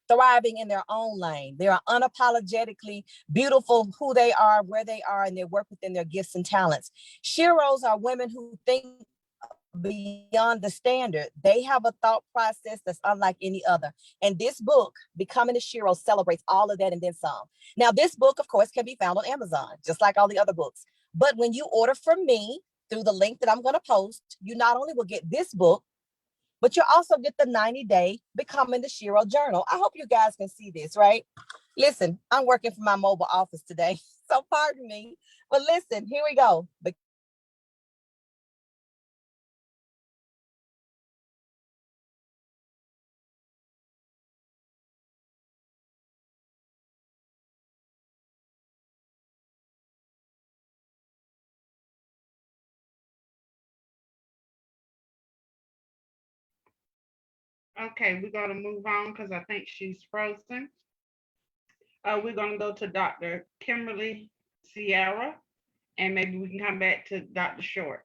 thriving in their own lane. They are unapologetically beautiful who they are, where they are, and they work within their gifts and talents. Sheroes are women who think beyond the standard. They have a thought process that's unlike any other. And this book, Becoming a Shero, celebrates all of that and then some. Now, this book, of course, can be found on Amazon, just like all the other books. But when you order from me through the link that I'm going to post, you not only will get this book, but you'll also get the 90-day Becoming the Shero journal. I hope you guys can see this, right? Listen, I'm working from my mobile office today, so pardon me. But listen, here we go. Okay, we're going to move on because I think she's frozen. We're going to go to Dr. Kimberly Sierra, and maybe we can come back to Dr. Short.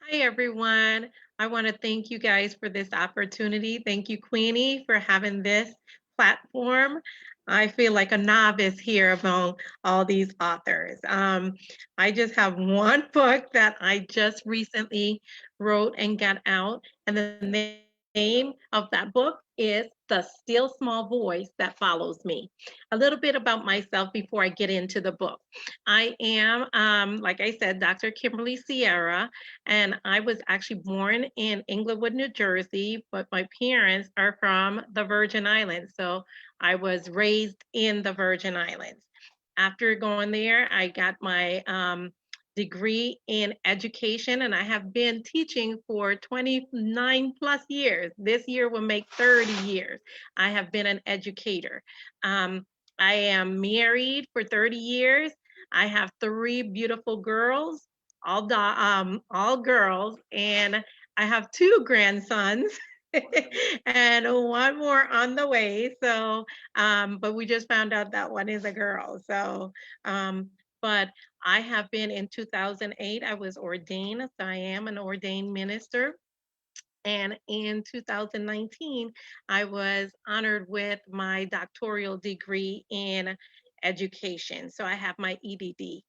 Hi, everyone. I want to thank you guys for this opportunity. Thank you, Queenie, for having this platform. I feel like a novice here among all these authors. I just have one book that I just recently wrote and got out, and the name of that book is The Still Small Voice That Follows Me. A little bit about myself before I get into the book. I am, like I said, Dr. Kimberly Sierra, and I was actually born in Englewood, New Jersey, but my parents are from the Virgin Islands. So I was raised in the Virgin Islands. After going there, I got my degree in education, and I have been teaching for 29 plus years. This year will make 30 years. I have been an educator. I am married for 30 years. I have 3 beautiful girls, all girls, and I have 2 grandsons and 1 more on the way. So, but we just found out that one is a girl. So, but I have been in 2008, I was ordained, so I am an ordained minister. And in 2019, I was honored with my doctoral degree in education. So I have my EDD.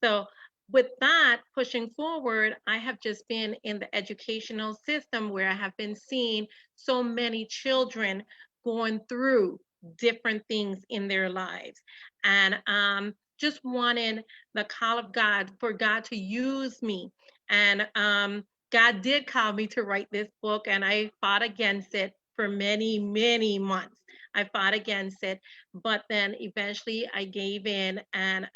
So with that, pushing forward, I have just been in the educational system where I have been seeing so many children going through different things in their lives. And just wanting the call of God for God to use me. And God did call me to write this book, and I fought against it for many, many months. I fought against it, but then eventually I gave in, and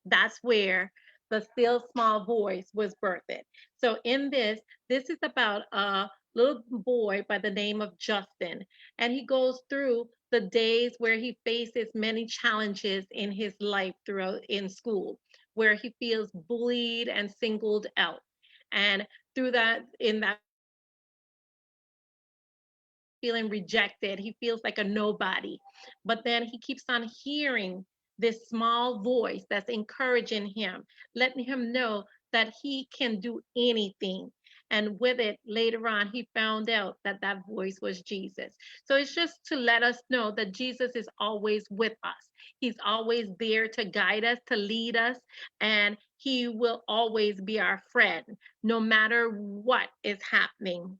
that's where the still small voice was birthed. So in this is about a little boy by the name of Justin, and he goes through the days where he faces many challenges in his life throughout in school, where he feels bullied and singled out. And through that, in that feeling rejected, he feels like a nobody. But then he keeps on hearing this small voice that's encouraging him, letting him know that he can do anything. And with it, later on, he found out that that voice was Jesus. So it's just to let us know that Jesus is always with us. He's always there to guide us, to lead us, and he will always be our friend, no matter what is happening.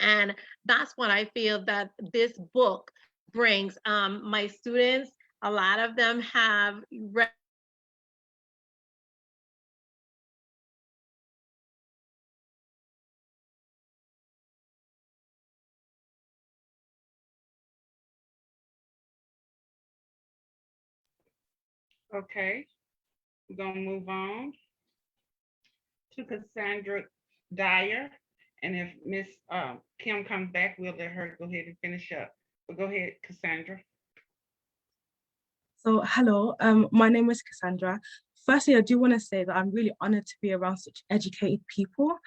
And that's what I feel that this book brings. My students, a lot of them have read Okay, we're going to move on to Cassandra Dyer, And if Miss Kim comes back, we'll let her go ahead and finish up. But go ahead, Cassandra. So, hello, my name is Cassandra. Firstly, I do want to say that I'm really honored to be around such educated people.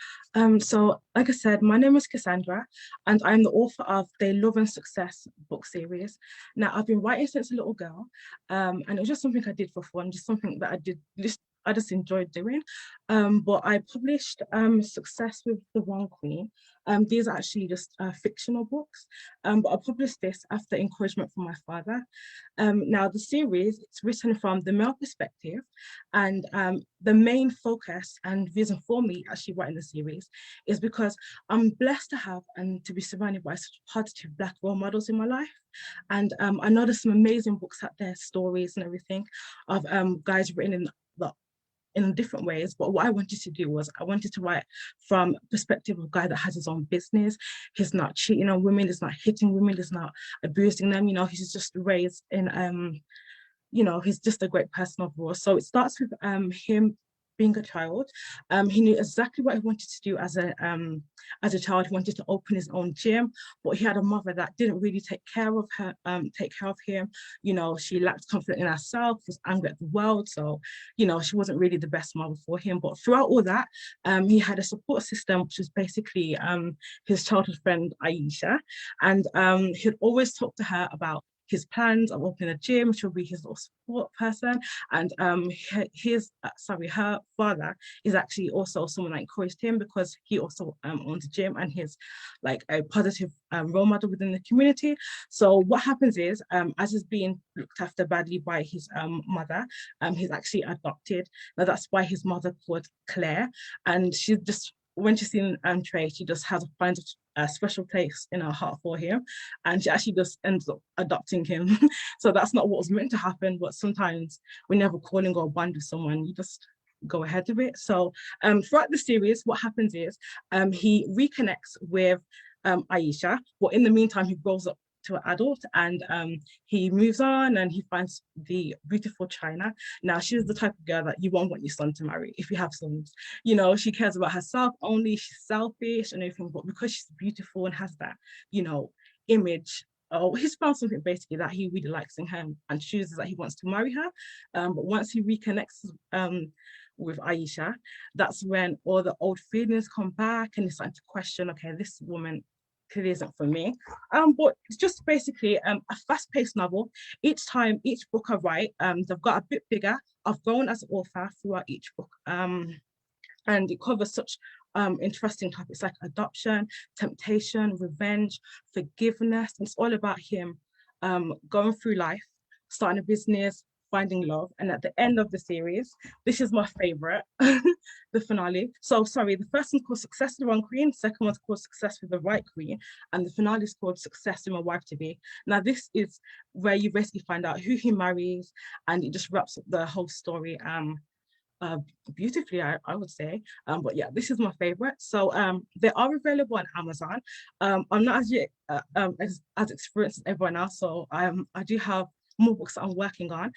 So, like I said, my name is Cassandra, and I'm the author of the Love and Success book series. Now, I've been writing since a little girl, and it was just something I did for fun, just something that I just enjoyed doing. But I published Success with the Wrong Queen. These are actually just fictional books, but I published this after encouragement from my father. Now, the series, it's written from the male perspective, and the main focus and reason for me actually writing the series is because I'm blessed to have and to be surrounded by such positive Black role models in my life. And I know there's some amazing books out there, stories and everything of guys written in different ways, but what I wanted to do was I wanted to write from perspective of a guy that has his own business. He's not cheating on women, he's not hitting women, he's not abusing them, he's just raised in he's just a great person overall. So it starts with him being a child. He knew exactly what he wanted to do as a child. He wanted to open his own gym, but he had a mother that didn't really take care of him. She lacked confidence in herself, was angry at the world. So, she wasn't really the best mother for him. But throughout all that, he had a support system, which was basically his childhood friend, Aisha. And he'd always talk to her about his plans of opening a gym. She'll be his little support person. And her father is actually also someone that encouraged him because he also owns a gym and he's like a positive role model within the community. So what happens is, as he's being looked after badly by his mother, he's actually adopted. Now that's why his mother called Claire, and she just, when she's seen Trey, she just finds a special place in her heart for him, and she actually just ends up adopting him. So that's not what was meant to happen, but sometimes when you have a calling or a bond with someone, you just go ahead with it. So throughout the series, what happens is he reconnects with Aisha, but in the meantime, he grows up to an adult, and he moves on and he finds the beautiful China. Now, she's the type of girl that you won't want your son to marry if you have sons. She cares about herself only, she's selfish and everything, but because she's beautiful and has that, image, he's found something basically that he really likes in her and chooses that he wants to marry her. But once he reconnects with Aisha, that's when all the old feelings come back and he's starting to question, okay, this woman clearly isn't for me. But it's just basically a fast-paced novel. Each book I write, they've got a bit bigger. I've grown as an author throughout each book. And it covers such interesting topics like adoption, temptation, revenge, forgiveness. It's all about him going through life, starting a business, finding love. And at the end of the series, this is my favorite, the finale. So sorry, the first one's called Success with the Wrong Queen, the second one's called Success with the Right Queen, and the finale is called Success with My Wife to Be. Now this is where you basically find out who he marries, and it just wraps up the whole story beautifully, I would say. But yeah, this is my favorite. So they are available on Amazon. I'm not as experienced as everyone else, so I do have more books that I'm working on.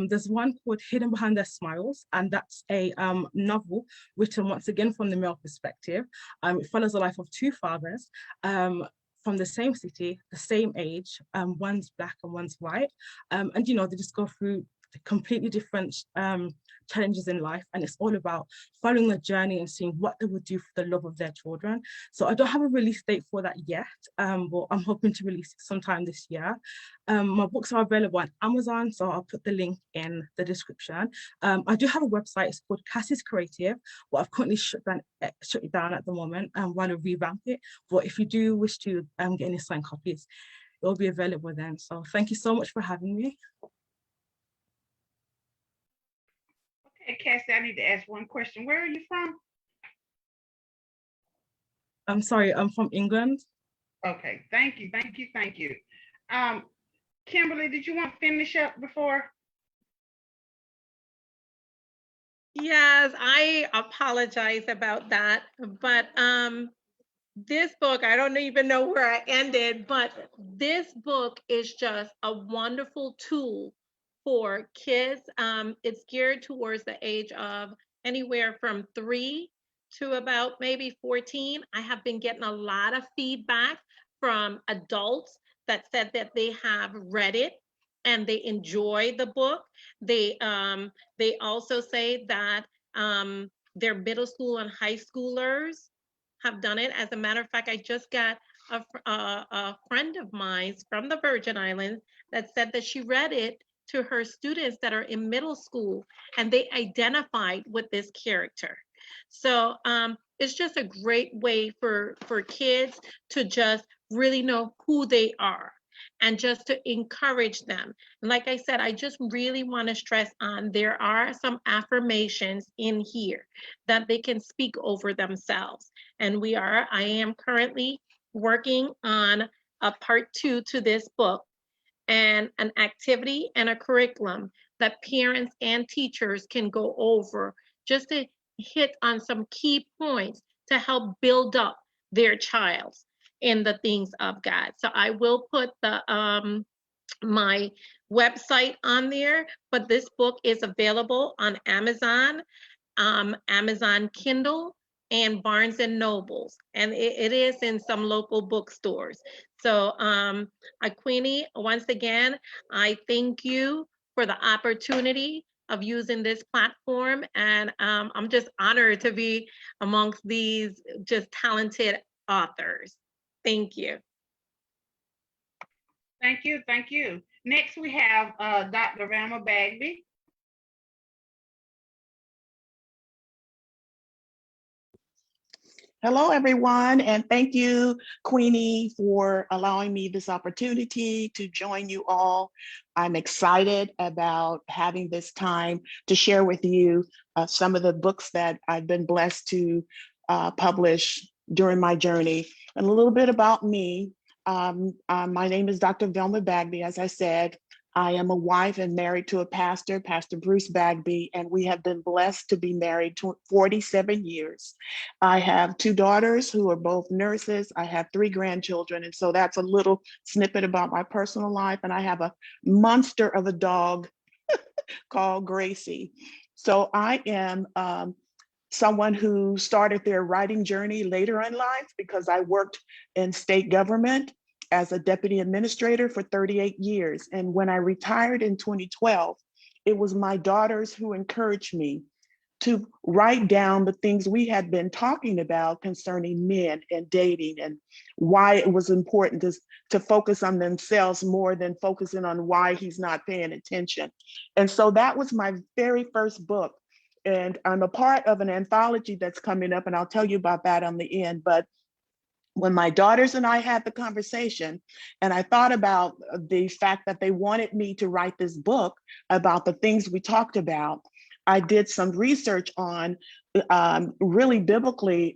There's one called Hidden Behind Their Smiles, and that's a novel written once again from the male perspective. It follows the life of two fathers from the same city, the same age. One's Black and one's white, and they just go through completely different challenges in life, and it's all about following the journey and seeing what they would do for the love of their children. So I don't have a release date for that yet, but I'm hoping to release it sometime this year. My books are available on Amazon, so I'll put the link in the description. I do have a website, it's called Cassie's Creative, but I've currently shut it down at the moment while I revamp it. But if you do wish to get any signed copies, it will be available then. So thank you so much for having me. Okay, Cassie, I need to ask one question. Where are you from? I'm sorry, I'm from England. Okay, thank you. Kimberly, did you want to finish up before? Yes, I apologize about that, but this book, I don't even know where I ended, but this book is just a wonderful tool for kids. It's geared towards the age of anywhere from 3 to about maybe 14, I have been getting a lot of feedback from adults that said that they have read it and they enjoy the book. They also say that their middle school and high schoolers have done it. As a matter of fact, I just got a friend of mine from the Virgin Islands that said that she read it to her students that are in middle school and they identified with this character. So it's just a great way for kids to just really know who they are and just to encourage them. And like I said, I just really want to stress on there are some affirmations in here that they can speak over themselves. And I am currently working on a part 2 to this book, and an activity and a curriculum that parents and teachers can go over just to hit on some key points to help build up their child in the things of God. So I will put the my website on there, but this book is available on Amazon, Amazon Kindle, and Barnes and Nobles, and it is in some local bookstores. So Queenie, once again, I thank you for the opportunity of using this platform, and I'm just honored to be amongst these just talented authors. Thank you. Thank you. Thank you. Next, we have Dr. Rama Bagby. Hello, everyone, and thank you, Queenie, for allowing me this opportunity to join you all. I'm excited about having this time to share with you some of the books that I've been blessed to publish during my journey. And a little bit about me. My name is Dr. Velma Bagney, as I said. I am a wife and married to a pastor, Pastor Bruce Bagby, and we have been blessed to be married 47 years. I have 2 daughters who are both nurses. I have 3 grandchildren, and so that's a little snippet about my personal life. And I have a monster of a dog called Gracie. So I am someone who started their writing journey later in life because I worked in state government as a deputy administrator for 38 years. And when I retired in 2012, it was my daughters who encouraged me to write down the things we had been talking about concerning men and dating and why it was important to focus on themselves more than focusing on why he's not paying attention. And so that was my very first book. And I'm a part of an anthology that's coming up, and I'll tell you about that on the end. But when my daughters and I had the conversation, and I thought about the fact that they wanted me to write this book about the things we talked about, I did some research on really biblically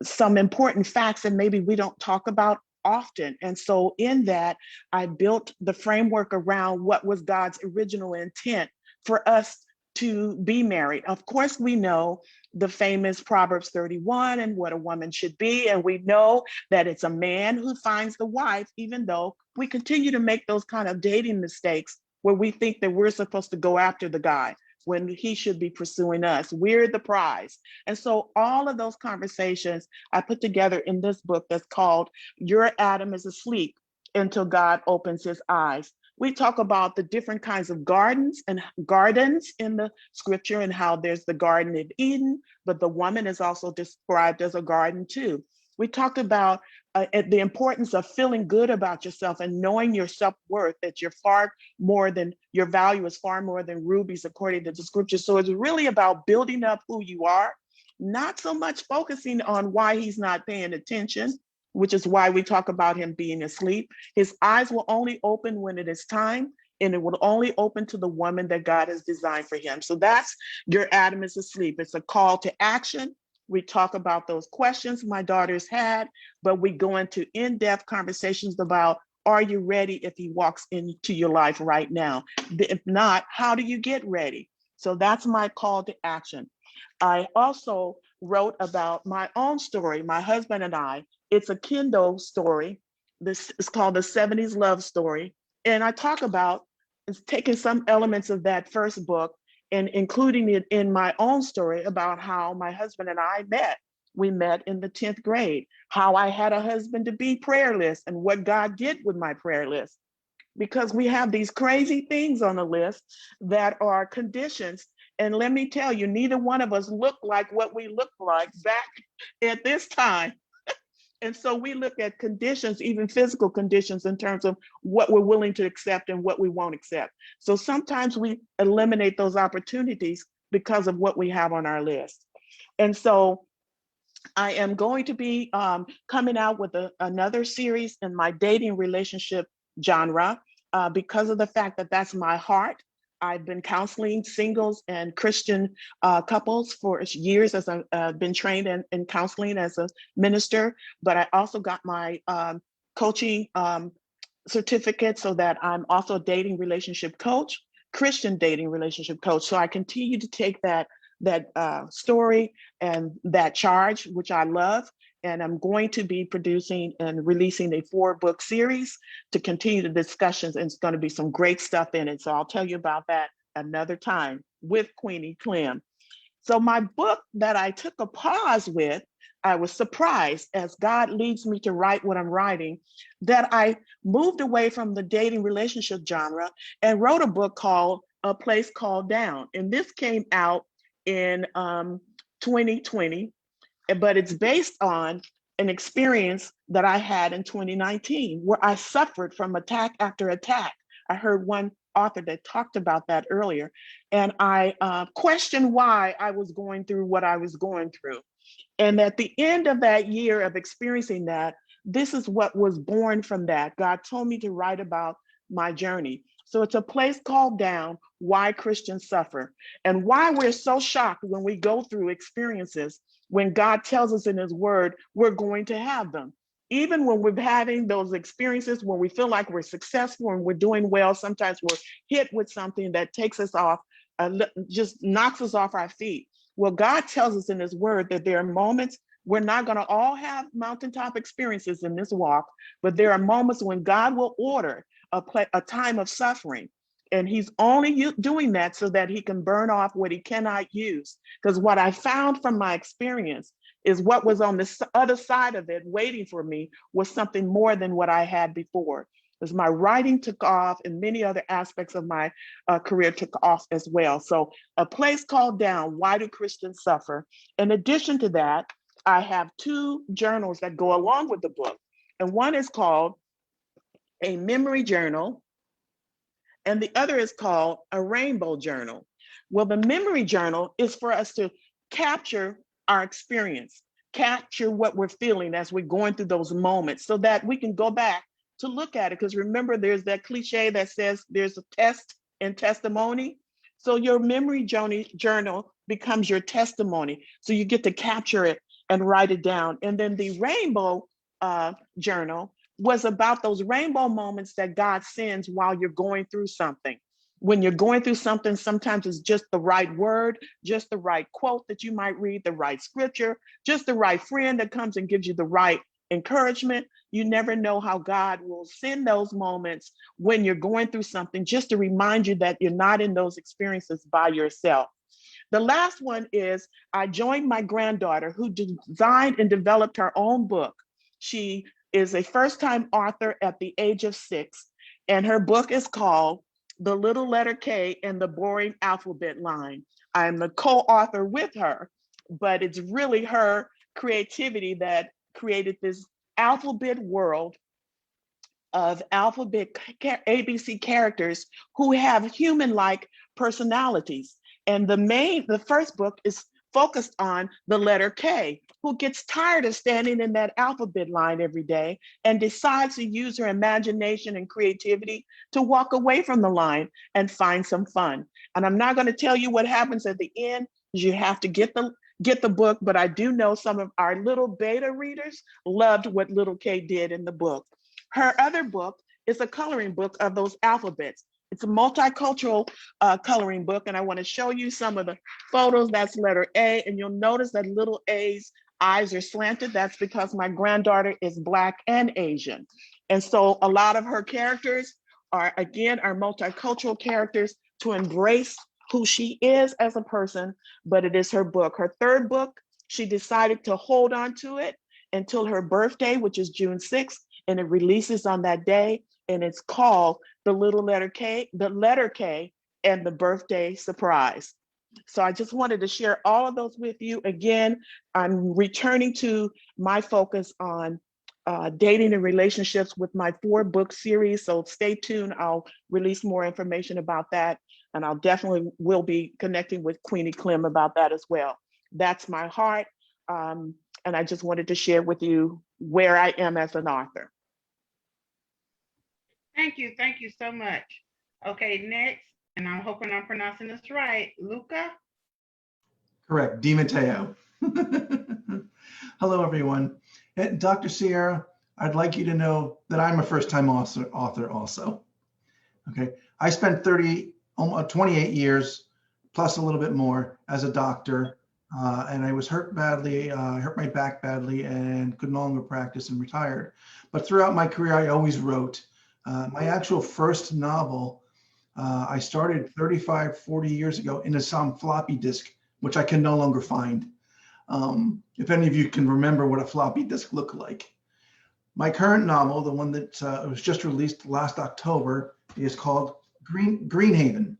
some important facts that maybe we don't talk about often. And so in that, I built the framework around what was God's original intent for us to be married. Of course, we know the famous Proverbs 31 and what a woman should be. And we know that it's a man who finds the wife, even though we continue to make those kind of dating mistakes where we think that we're supposed to go after the guy when he should be pursuing us. We're the prize. And so all of those conversations I put together in this book that's called Your Adam is Asleep Until God Opens His Eyes. We talk about the different kinds of gardens in the scripture and how there's the Garden of Eden, but the woman is also described as a garden too. We talked about the importance of feeling good about yourself and knowing your self-worth, that you're far more than, your value is far more than rubies according to the scripture. So it's really about building up who you are, not so much focusing on why he's not paying attention, which is why we talk about him being asleep. His eyes will only open when it is time, and it will only open to the woman that God has designed for him. So that's Your Adam is Asleep. It's a call to action. We talk about those questions my daughters had, but we go into in-depth conversations about, are you ready if he walks into your life right now? If not, how do you get ready? So that's my call to action. I also wrote about my own story, my husband and I. It's a Kindle story. This is called The 70s Love Story. And I talk about taking some elements of that first book and including it in my own story about how my husband and I met. We met in the 10th grade, how I had a husband to be prayerless and what God did with my prayer list. Because we have these crazy things on the list that are conditions. And let me tell you, neither one of us looked like what we looked like back at this time. And so we look at conditions, even physical conditions, in terms of what we're willing to accept and what we won't accept. So sometimes we eliminate those opportunities because of what we have on our list. And so I am going to be coming out with another series in my dating relationship genre because of the fact that that's my heart. I've been counseling singles and Christian couples for years, as I've been trained in counseling as a minister, but I also got my coaching certificate so that I'm also a dating relationship coach, Christian dating relationship coach. So I continue to take that story and that charge, which I love. And I'm going to be producing and releasing a 4-book series to continue the discussions. And it's going to be some great stuff in it. So I'll tell you about that another time with Queenie Clem. So my book that I took a pause with, I was surprised as God leads me to write what I'm writing, that I moved away from the dating relationship genre and wrote a book called A Place Called Down. And this came out in 2020, but it's based on an experience that I had in 2019 where I suffered from attack after attack. I heard one author that talked about that earlier, and I questioned why I was going through what I was going through. And at the end of that year of experiencing that, this is what was born from that. God told me to write about my journey. So it's A Place Called Down, Why Christians Suffer, and why we're so shocked when we go through experiences, when God tells us in his word, we're going to have them. Even when we're having those experiences, when we feel like we're successful and we're doing well, sometimes we're hit with something that takes us off, just knocks us off our feet. Well, God tells us in his word that there are moments, we're not going to all have mountaintop experiences in this walk, but there are moments when God will order a time of suffering. And he's only doing that so that he can burn off what he cannot use. Because what I found from my experience is what was on the other side of it waiting for me was something more than what I had before. As my writing took off and many other aspects of my career took off as well. So A Place Called Down, Why Do Christians Suffer? In addition to that, I have 2 journals that go along with the book. And one is called a memory journal, and the other is called a rainbow journal. Well, the memory journal is for us to capture our experience, capture what we're feeling as we're going through those moments so that we can go back to look at it. Because remember, there's that cliche that says there's a test and testimony. So your memory journal becomes your testimony. So you get to capture it and write it down. And then the rainbow journal was about those rainbow moments that God sends while you're going through something. When you're going through something, sometimes it's just the right word, just the right quote that you might read, the right scripture, just the right friend that comes and gives you the right encouragement. You never know how God will send those moments when you're going through something, just to remind you that you're not in those experiences by yourself. The last one is I joined my granddaughter who designed and developed her own book. She is a first-time author at the age of 6, and her book is called The Little Letter K and the Boring Alphabet Line. I'm the co-author with her, but it's really her creativity that created this alphabet world of alphabet ABC characters who have human-like personalities. And the first book is focused on the letter K, who gets tired of standing in that alphabet line every day and decides to use her imagination and creativity to walk away from the line and find some fun. And I'm not going to tell you what happens at the end, because you have to get the book, but I do know some of our little beta readers loved what little K did in the book. Her other book is a coloring book of those alphabets. It's a multicultural coloring book, and I want to show you some of the photos. That's letter A, and you'll notice that little A's eyes are slanted. That's because my granddaughter is Black and Asian. And so a lot of her characters are multicultural characters to embrace who she is as a person, but it is her book. Her third book, she decided to hold on to it until her birthday, which is June 6th, and it releases on that day. And it's called The Letter K, and the Birthday Surprise. So I just wanted to share all of those with you. Again, I'm returning to my focus on dating and relationships with my 4-book series. So stay tuned. I'll release more information about that. And I'll definitely will be connecting with Queenie Clem about that as well. That's my heart. And I just wanted to share with you where I am as an author. Thank you so much. Okay, next, and I'm hoping I'm pronouncing this right, Luca? Correct, DiMatteo. Hello, everyone. Dr. Sierra, I'd like you to know that I'm a first-time author also. Okay, I spent 28 years, plus a little bit more, as a doctor, and I was hurt badly, hurt my back badly, and could no longer practice and retired. But throughout my career, I always wrote. My actual first novel, I started 35, 40 years ago in some floppy disk, which I can no longer find. If any of you can remember what a floppy disk looked like. My current novel, the one that was just released last October, is called Greenhaven.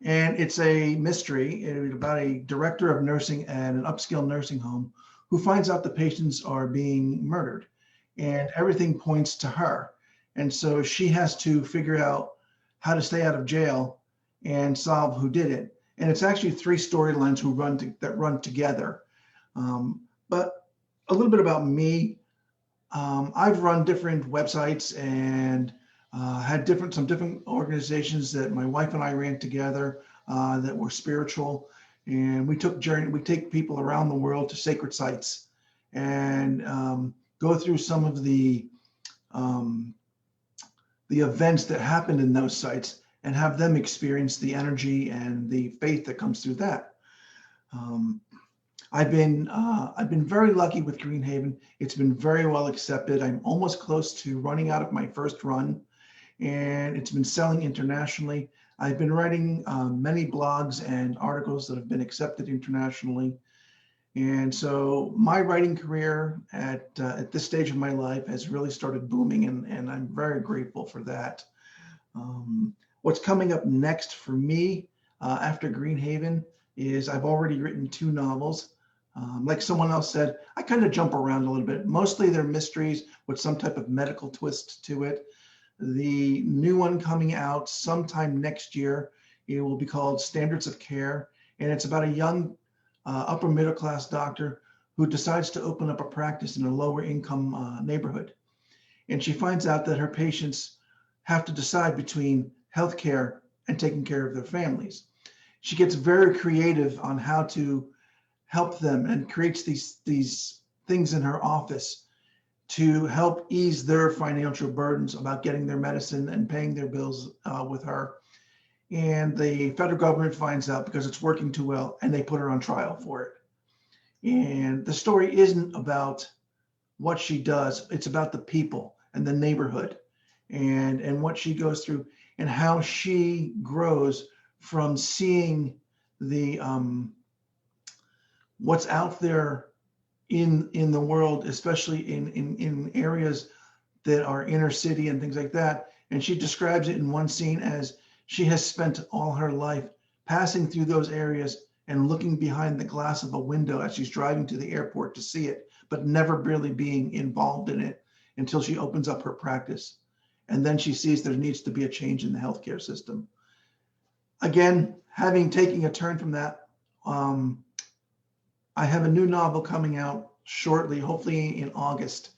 And it's a mystery about a director of nursing at an upscale nursing home who finds out the patients are being murdered, and everything points to her. And so she has to figure out how to stay out of jail and solve who did it. And it's actually 3 storylines that run together. But a little bit about me. I've run different websites and had some different organizations that my wife and I ran together that were spiritual. And we take people around the world to sacred sites and go through some of the events that happened in those sites and have them experience the energy and the faith that comes through that. I've been very lucky with Greenhaven. It's been very well accepted. I'm almost close to running out of my first run, and it's been selling internationally. I've been writing many blogs and articles that have been accepted internationally. And so my writing career at this stage of my life has really started booming, and I'm very grateful for that. What's coming up next for me after Greenhaven is I've already written 2 novels. Like someone else said, I kind of jump around a little bit. Mostly they're mysteries with some type of medical twist to it. The new one coming out sometime next year, it will be called Standards of Care, and it's about a young upper middle class doctor who decides to open up a practice in a lower income neighborhood. And she finds out that her patients have to decide between healthcare and taking care of their families. She gets very creative on how to help them and creates these things in her office to help ease their financial burdens about getting their medicine and paying their bills with her. And the federal government finds out because it's working too well, and they put her on trial for it. And the story isn't about what she does, it's about the people and the neighborhood and what she goes through and how she grows from seeing the what's out there in the world, especially in areas that are inner city and things like that. And she describes it in one scene as she has spent all her life passing through those areas and looking behind the glass of a window as she's driving to the airport to see it, but never really being involved in it until she opens up her practice. And then she sees there needs to be a change in the healthcare system. Again, having taken a turn from that, I have a new novel coming out shortly, hopefully in August.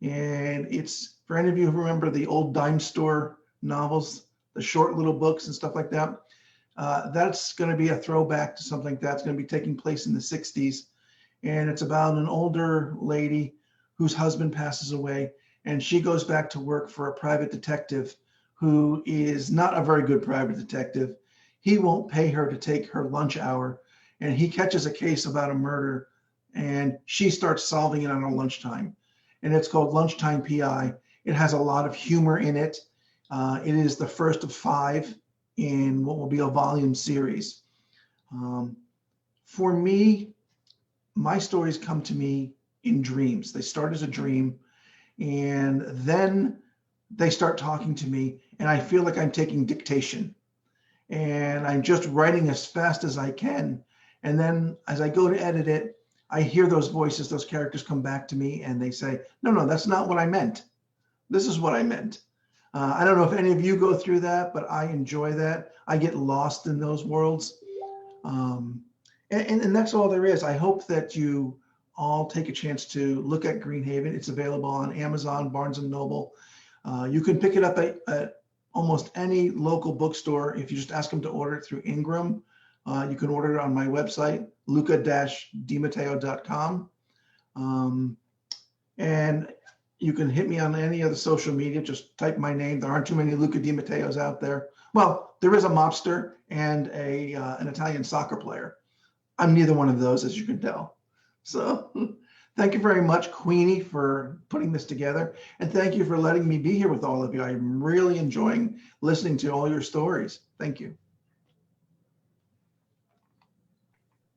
And it's, for any of you who remember the old dime store novels, the short little books and stuff like that, that's going to be a throwback to something like that. It's going to be taking place in the 60s. And it's about an older lady whose husband passes away, and she goes back to work for a private detective who is not a very good private detective. He won't pay her to take her lunch hour, and he catches a case about a murder, and she starts solving it on her lunchtime. And it's called Lunchtime PI. It has a lot of humor in it. It is the first of 5 in what will be a volume series. For me, my stories come to me in dreams. They start as a dream, and then they start talking to me, and I feel like I'm taking dictation, and I'm just writing as fast as I can. And then as I go to edit it, I hear those voices, those characters come back to me, and they say, no, that's not what I meant. This is what I meant. I don't know if any of you go through that, but I enjoy that. I get lost in those worlds. And that's all there is. I hope that you all take a chance to look at Greenhaven. It's available on Amazon, Barnes & Noble. You can pick it up at almost any local bookstore. If you just ask them to order it through Ingram, you can order it on my website, luca-dimatteo.com. And you can hit me on any other social media. Just type my name. There aren't too many Luca DiMatteos out there. Well, there is a mobster and an Italian soccer player. I'm neither one of those, as you can tell. So thank you very much, Queenie, for putting this together. And thank you for letting me be here with all of you. I'm really enjoying listening to all your stories. Thank you.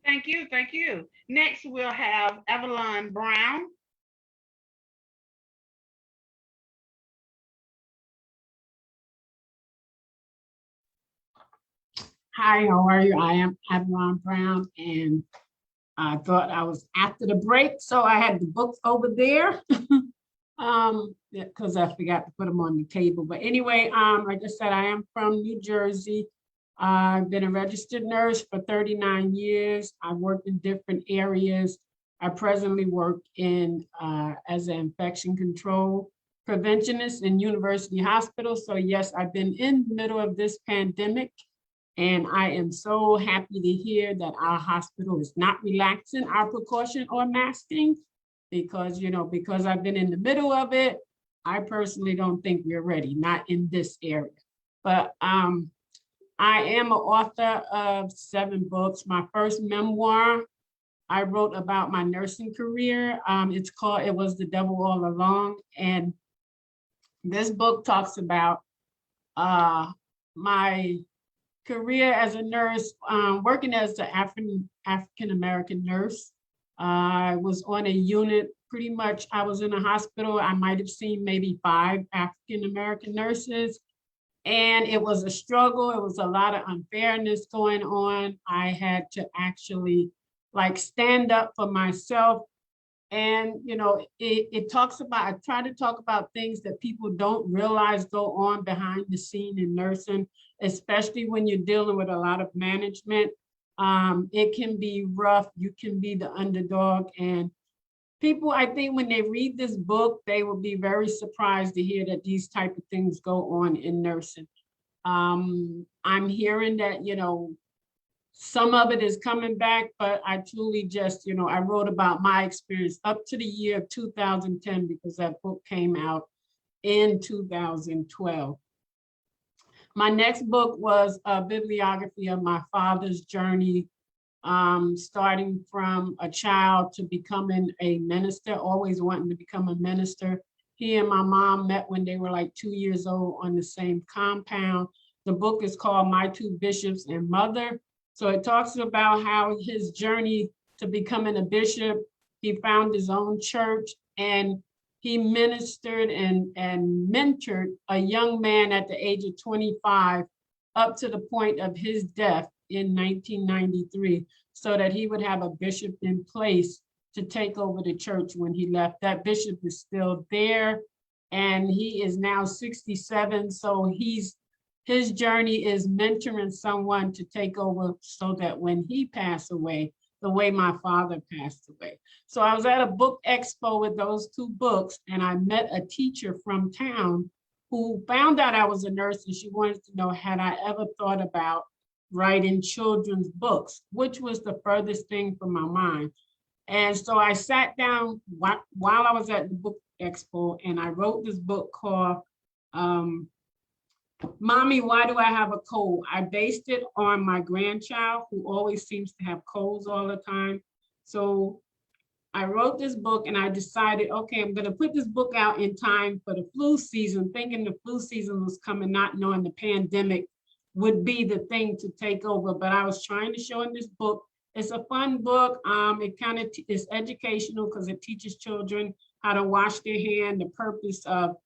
Thank you. Thank you. Next, we'll have Evelyn Brown. Hi, how are you? I am Evelyn Brown, and I thought I was after the break, so I had the books over there because I forgot to put them on the table. But anyway, like I said, I am from New Jersey. I've been a registered nurse for 39 years. I've worked in different areas. I presently work in as an infection control preventionist in University Hospital. So yes, I've been in the middle of this pandemic. And I am so happy to hear that our hospital is not relaxing our precaution or masking because, because I've been in the middle of it, I personally don't think we're ready, not in this area. But I am an author of 7 books. My first memoir I wrote about my nursing career. It's called It Was the Devil All Along. And this book talks about my career as a nurse, working as an African-American nurse. I was on a unit, pretty much I was in a hospital. I might've seen maybe 5 African-American nurses. And it was a struggle. It was a lot of unfairness going on. I had to actually stand up for myself. And, it talks about, I try to talk about things that people don't realize go on behind the scene in nursing, especially when you're dealing with a lot of management. It can be rough. You can be the underdog. And people, I think when they read this book, they will be very surprised to hear that these type of things go on in nursing. I'm hearing that, some of it is coming back, but I truly just, I wrote about my experience up to the year of 2010 because that book came out in 2012. My next book was a bibliography of my father's journey, starting from a child to becoming a minister, always wanting to become a minister. He and my mom met when they were 2 years old on the same compound. The book is called My Two Bishops and Mother. So it talks about how his journey to becoming a bishop, he found his own church and he ministered and mentored a young man at the age of 25 up to the point of his death in 1993, so that he would have a bishop in place to take over the church when he left. That bishop is still there and he is now 67. So his journey is mentoring someone to take over so that when he passed away, the way my father passed away. So I was at a book expo with those 2 books and I met a teacher from town who found out I was a nurse and she wanted to know, had I ever thought about writing children's books, which was the furthest thing from my mind. And so I sat down while I was at the book expo and I wrote this book called Mommy, Why Do I Have a Cold? I based it on my grandchild who always seems to have colds all the time. So I wrote this book and I decided, okay, I'm going to put this book out in time for the flu season, thinking the flu season was coming, not knowing the pandemic would be the thing to take over. But I was trying to show in this book, it's a fun book. It kind of is educational because it teaches children how to wash their hand, the purpose of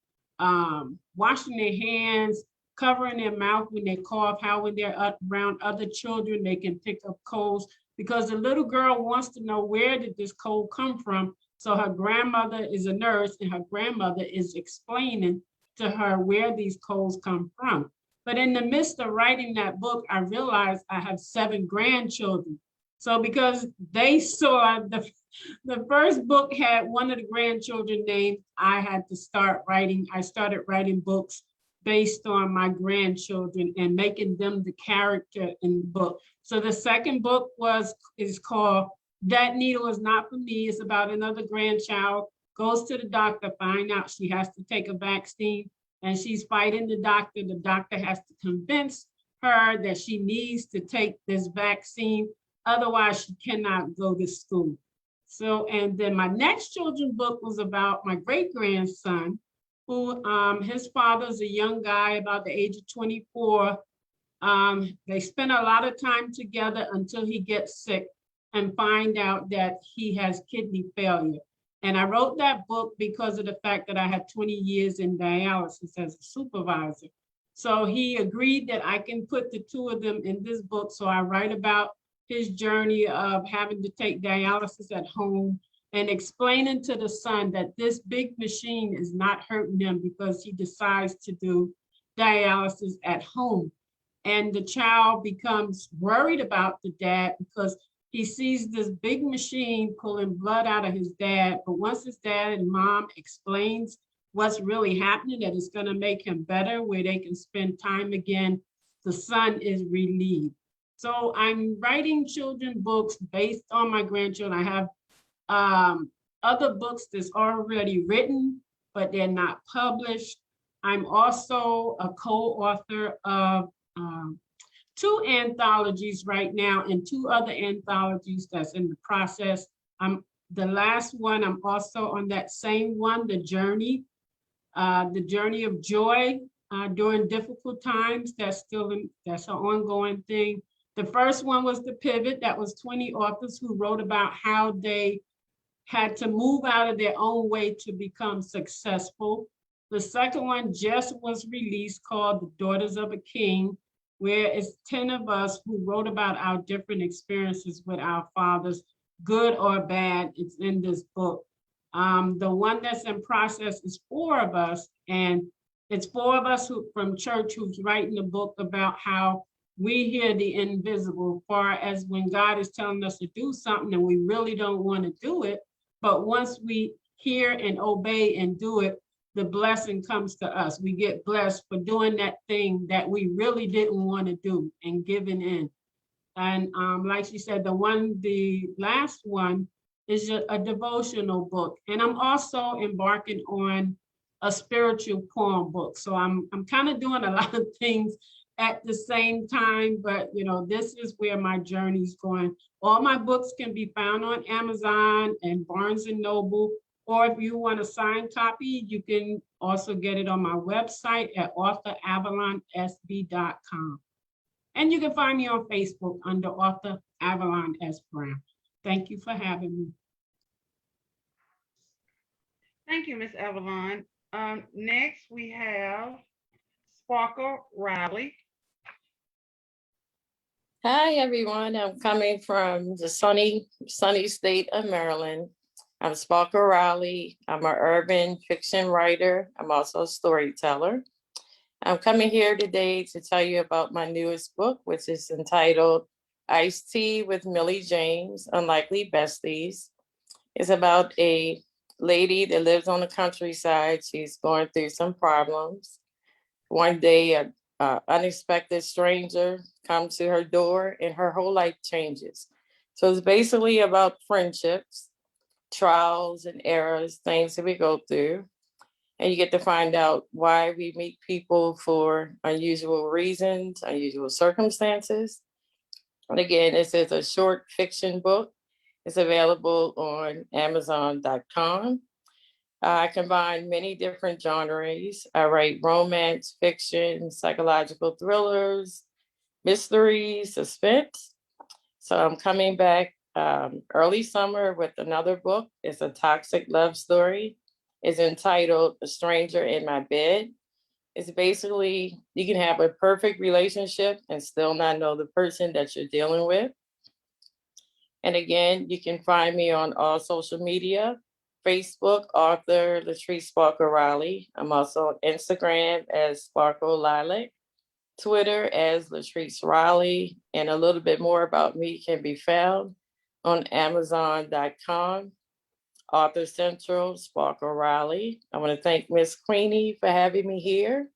washing their hands, covering their mouth when they cough, how when they're around other children, they can pick up colds, because the little girl wants to know, where did this cold come from? So her grandmother is a nurse and her grandmother is explaining to her where these colds come from. But in the midst of writing that book, I realized I have 7 grandchildren. So because they saw the first book had one of the grandchildren named, I had to start writing. I started writing books based on my grandchildren and making them the character in the book. So the second book is called That Needle Is Not For Me. It's about another grandchild, goes to the doctor, find out she has to take a vaccine, and she's fighting the doctor. The doctor has to convince her that she needs to take this vaccine, otherwise she cannot go to school. So, and then my next children's book was about my great-grandson, who his father's a young guy about the age of 24. They spend a lot of time together until he gets sick and find out that he has kidney failure. And I wrote that book because of the fact that I had 20 years in dialysis as a supervisor. So he agreed that I can put the 2 of them in this book. So I write about his journey of having to take dialysis at home and explaining to the son that this big machine is not hurting him because he decides to do dialysis at home. And the child becomes worried about the dad because he sees this big machine pulling blood out of his dad. But once his dad and mom explains what's really happening, that it's going to make him better, where they can spend time again, the son is relieved. So I'm writing children's books based on my grandchildren. I have other books that's already written, but they're not published. I'm also a co-author of 2 anthologies right now and 2 other anthologies that's in the process. The last one, I'm also on that same one, The Journey of Joy during difficult times. That's an ongoing thing. The first one was The Pivot. That was 20 authors who wrote about how they had to move out of their own way to become successful. The second one just was released, called The Daughters of a King, where it's 10 of us who wrote about our different experiences with our fathers, good or bad. It's in this book. The one that's in process is 4 of us, and it's 4 of us from church who's writing a book about how we hear the invisible, far as when God is telling us to do something and we really don't want to do it. But once we hear and obey and do it, the blessing comes to us. We get blessed for doing that thing that we really didn't want to do and giving in. And like she said, the last one is a devotional book. And I'm also embarking on a spiritual poem book. So I'm kind of doing a lot of things at the same time, but this is where my journey's going. All my books can be found on Amazon and Barnes and Noble, or if you want a signed copy, you can also get it on my website at author@avalonsb.com. And you can find me on Facebook under author Avalon S. Brown. Thank you for having me. Thank you, Ms. Avalon. Next, we have Sparkle Riley. Hi, everyone. I'm coming from the sunny state of Maryland. I'm Sparkle Riley. I'm an urban fiction writer. I'm also a storyteller. I'm coming here today to tell you about my newest book, which is entitled Iced Tea with Millie James, Unlikely Besties. It's about a lady that lives on the countryside. She's going through some problems. One day, an unexpected stranger comes to her door and her whole life changes. So it's basically about friendships, trials and errors, things that we go through. And you get to find out why we meet people for unusual reasons, unusual circumstances. And again, this is a short fiction book. It's available on Amazon.com. I combine many different genres. I write romance, fiction, psychological thrillers, mystery, suspense. So I'm coming back early summer with another book. It's a toxic love story. It's entitled A Stranger in My Bed. It's basically, you can have a perfect relationship and still not know the person that you're dealing with. And again, you can find me on all social media, Facebook, author Latrice Sparkle Riley. I'm also on Instagram as Sparkle Lilac, Twitter as Latrice Riley, and a little bit more about me can be found on Amazon.com. Author Central, Sparkle Riley. I want to thank Miss Queenie for having me here.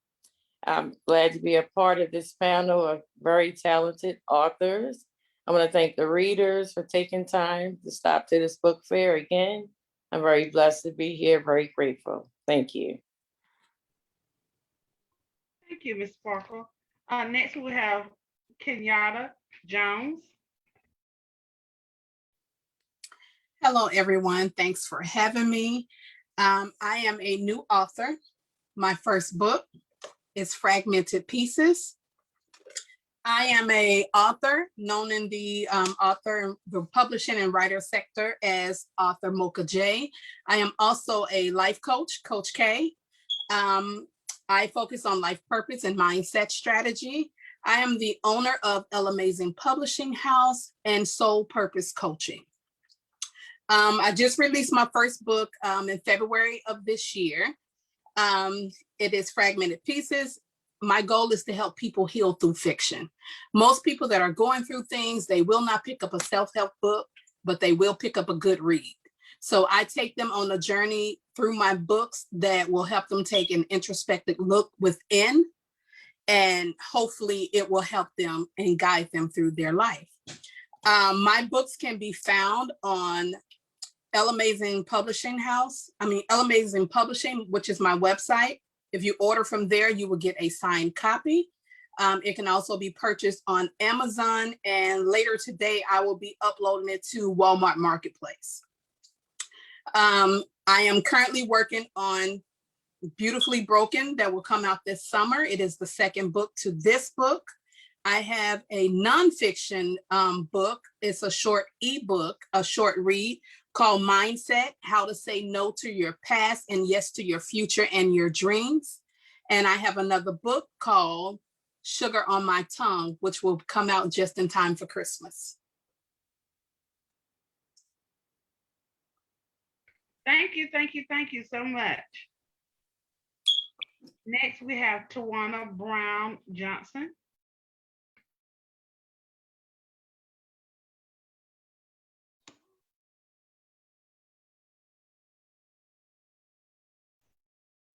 I'm glad to be a part of this panel of very talented authors. I want to thank the readers for taking time to stop to this book fair again. I'm very blessed to be here, very grateful. Thank you. Thank you, Ms. Sparkle. Next, we have Kenyatta Jones. Hello, everyone. Thanks for having me. I am a new author. My first book is Fragmented Pieces. I am an author known in the publishing and writer sector as author Mocha J. I am also a life coach, Coach K. I focus on life purpose and mindset strategy. I am the owner of El Amazing Publishing House and Soul Purpose Coaching. I just released my first book in February of this year. It is Fragmented Pieces. My goal is to help people heal through fiction. Most people that are going through things, they will not pick up a self-help book, but they will pick up a good read. So I take them on a journey through my books that will help them take an introspective look within, and hopefully it will help them and guide them through their life. My books can be found on El Amazing Publishing, which is my website. If you order from there, you will get a signed copy. It can also be purchased on Amazon, and later today, I will be uploading it to Walmart Marketplace. I am currently working on Beautifully Broken that will come out this summer. It is the second book to this book. I have a nonfiction book. It's a short ebook, a short read called Mindset, How to Say No to Your Past and Yes to Your Future and Your Dreams. And I have another book called Sugar on My Tongue, which will come out just in time for Christmas. Thank you so much. Next, we have Tawanda Brown Johnson.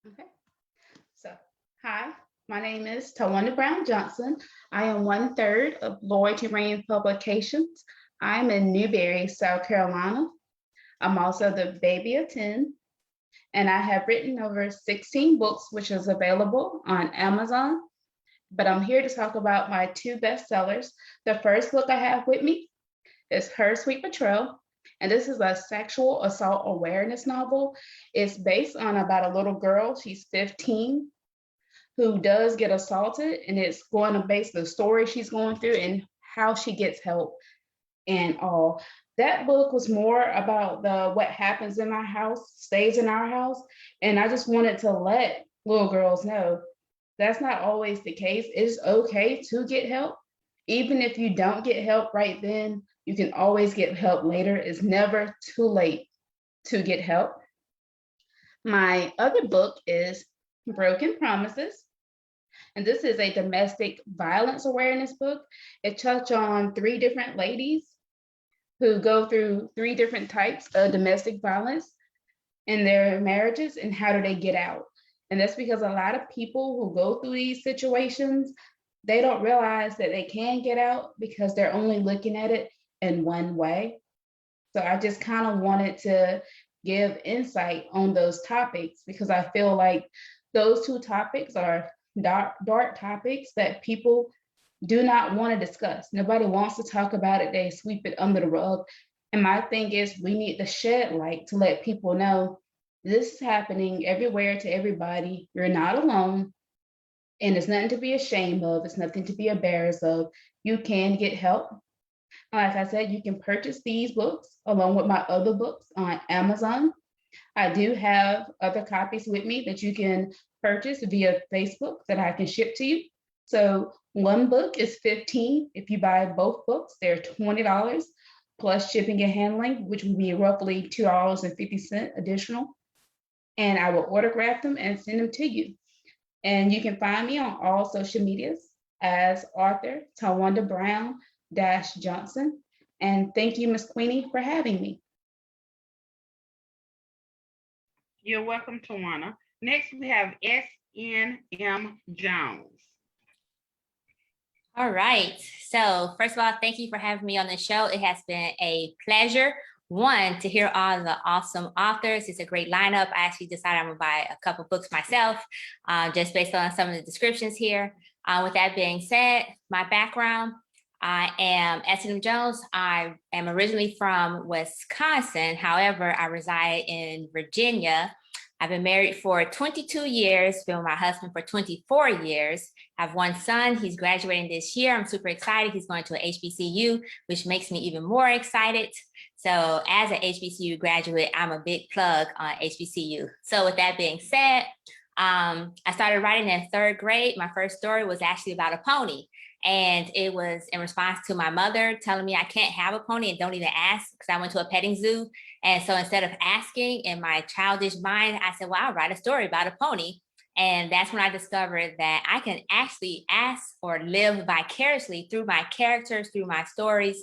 Okay, so hi, my name is Tawanda Brown Johnson. I am 1/3 of Loyalty Reign Publications. I'm in Newberry, South Carolina. I'm also the baby of 10, and I have written over 16 books, which is available on Amazon. But I'm here to talk about my 2 bestsellers. The first book I have with me is Her Sweet Betrayal. And this is a sexual assault awareness novel. It's based on about a little girl, she's 15, who does get assaulted, and it's going to base the story she's going through and how she gets help and all. That book was more about what happens in our house, stays in our house. And I just wanted to let little girls know that's not always the case. It's okay to get help. Even if you don't get help right then, you can always get help later. It's never too late to get help. My other book is Broken Promises. And this is a domestic violence awareness book. It touches on 3 different ladies who go through 3 different types of domestic violence in their marriages and how do they get out. And that's because a lot of people who go through these situations, they don't realize that they can get out because they're only looking at it in one way. So I just kind of wanted to give insight on those topics because I feel like those 2 topics are dark topics that people do not want to discuss. Nobody wants to talk about it. They sweep it under the rug. And my thing is we need to shed light to let people know this is happening everywhere to everybody. You're not alone. And it's nothing to be ashamed of. It's nothing to be embarrassed of. You can get help. Like I said, you can purchase these books along with my other books on Amazon. I do have other copies with me that you can purchase via Facebook that I can ship to you. So one book is $15. If you buy both books, they're $20 plus shipping and handling, which would be roughly $2.50 additional. And I will autograph them and send them to you. And you can find me on all social medias as author Tawanda Brown Johnson. And thank you, Ms. Queenie, for having me. You're welcome, Tawana. Next, we have S.N.M. Jones. All right. So first of all, thank you for having me on the show. It has been a pleasure. One, to hear all the awesome authors. It's a great lineup. I actually decided I'm gonna buy a couple books myself, just based on some of the descriptions here. With that being said, my background, I am S.N.M. Jones. I am originally from Wisconsin. However, I reside in Virginia. I've been married for 22 years, been with my husband for 24 years. I have one son, he's graduating this year. I'm super excited. He's going to an HBCU, which makes me even more excited. So as an HBCU graduate, I'm a big plug on HBCU. So with that being said, I started writing in 3rd grade. My first story was actually about a pony. And it was in response to my mother telling me I can't have a pony and don't even ask, because I went to a petting zoo. And so instead of asking, in my childish mind, I said, well, I'll write a story about a pony. And that's when I discovered that I can actually ask or live vicariously through my characters, through my stories,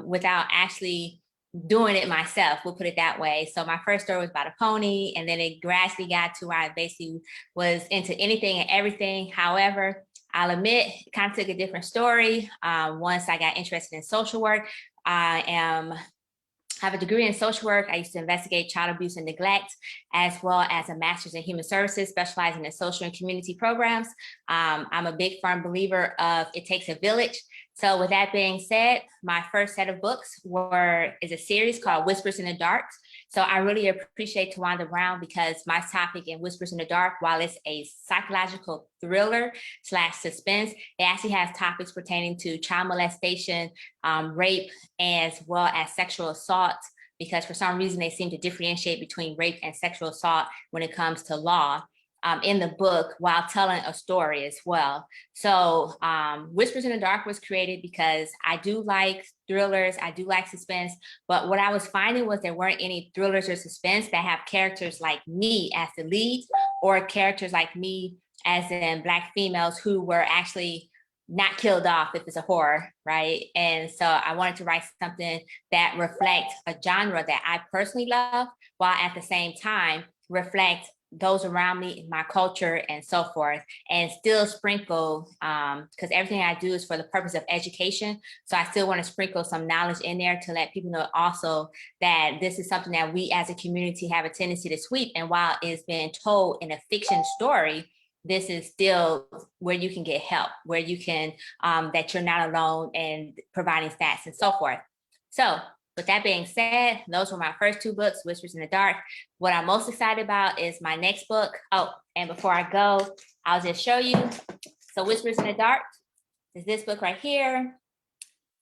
without actually doing it myself, we'll put it that way. So my first story was about a pony, and then it gradually got to where I basically was into anything and everything. However, I'll admit, it kind of took a different story. Once I got interested in social work, I have a degree in social work. I used to investigate child abuse and neglect, as well as a master's in human services, specializing in social and community programs. I'm a big firm believer of it takes a village. So with that being said, my first set of books is a series called Whispers in the Dark. So I really appreciate Tawanda Brown, because my topic in Whispers in the Dark, while it's a psychological thriller / suspense, it actually has topics pertaining to child molestation, rape, as well as sexual assault, because for some reason they seem to differentiate between rape and sexual assault when it comes to law. In the book, while telling a story as well. So Whispers in the Dark was created because I do like thrillers, I do like suspense, but what I was finding was there weren't any thrillers or suspense that have characters like me as the lead, or characters like me as in Black females who were actually not killed off if it's a horror, right? And so I wanted to write something that reflects a genre that I personally love, while at the same time reflect those around me, my culture, and so forth, and still sprinkle, because everything I do is for the purpose of education. So I still want to sprinkle some knowledge in there to let people know also that this is something that we as a community have a tendency to sweep. And while it's been told in a fiction story, this is still where you can get help, where you can, that you're not alone, and providing stats and so forth. So with that being said, those were my first 2 books, Whispers in the Dark. What I'm most excited about is my next book. Oh, and before I go, I'll just show you. So Whispers in the Dark is this book right here.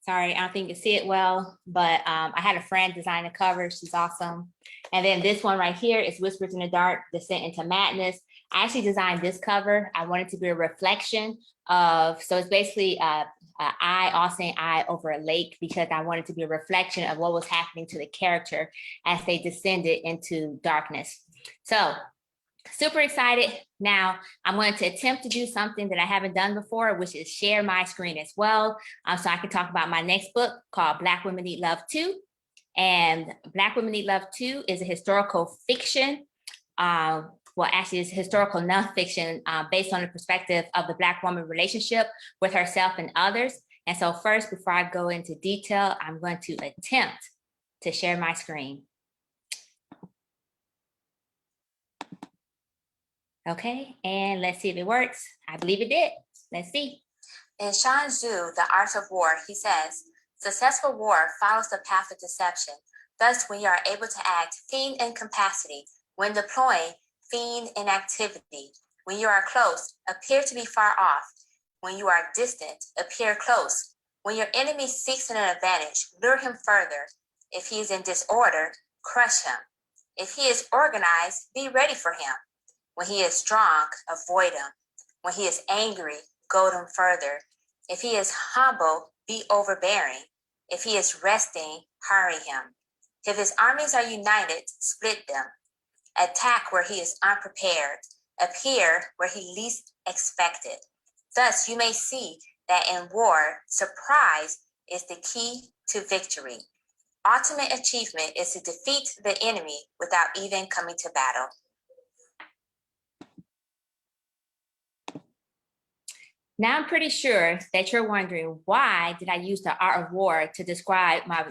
Sorry, I don't think you can see it well, but I had a friend design the cover. She's awesome. And then this one right here is Whispers in the Dark, Descent into Madness. I actually designed this cover. I wanted to be a reflection of, so it's basically eye, all seeing eye over a lake, because I wanted to be a reflection of what was happening to the character as they descended into darkness. So super excited. Now I'm going to attempt to do something that I haven't done before, which is share my screen as well. So I can talk about my next book called Black Women Need Love Too. And Black Women Need Love Too is a historical fiction. Well, actually it's historical nonfiction based on the perspective of the Black woman relationship with herself and others. And so first, before I go into detail, I'm going to attempt to share my screen. Okay, and let's see if it works. I believe it did. Let's see. In Sun Tzu, The Art of War, he says, successful war follows the path of deception. Thus, we are able to act fiend in capacity when deploying fiend in activity. When you are close, appear to be far off. When you are distant, appear close. When your enemy seeks an advantage, lure him further. If he is in disorder, crush him. If he is organized, be ready for him. When he is strong, avoid him. When he is angry, goad him further. If he is humble, be overbearing. If he is resting, hurry him. If his armies are united, split them. Attack where he is unprepared. Appear where he least expected. Thus, you may see that in war, surprise is the key to victory. Ultimate achievement is to defeat the enemy without even coming to battle. Now, I'm pretty sure that you're wondering, why did I use the art of war to describe my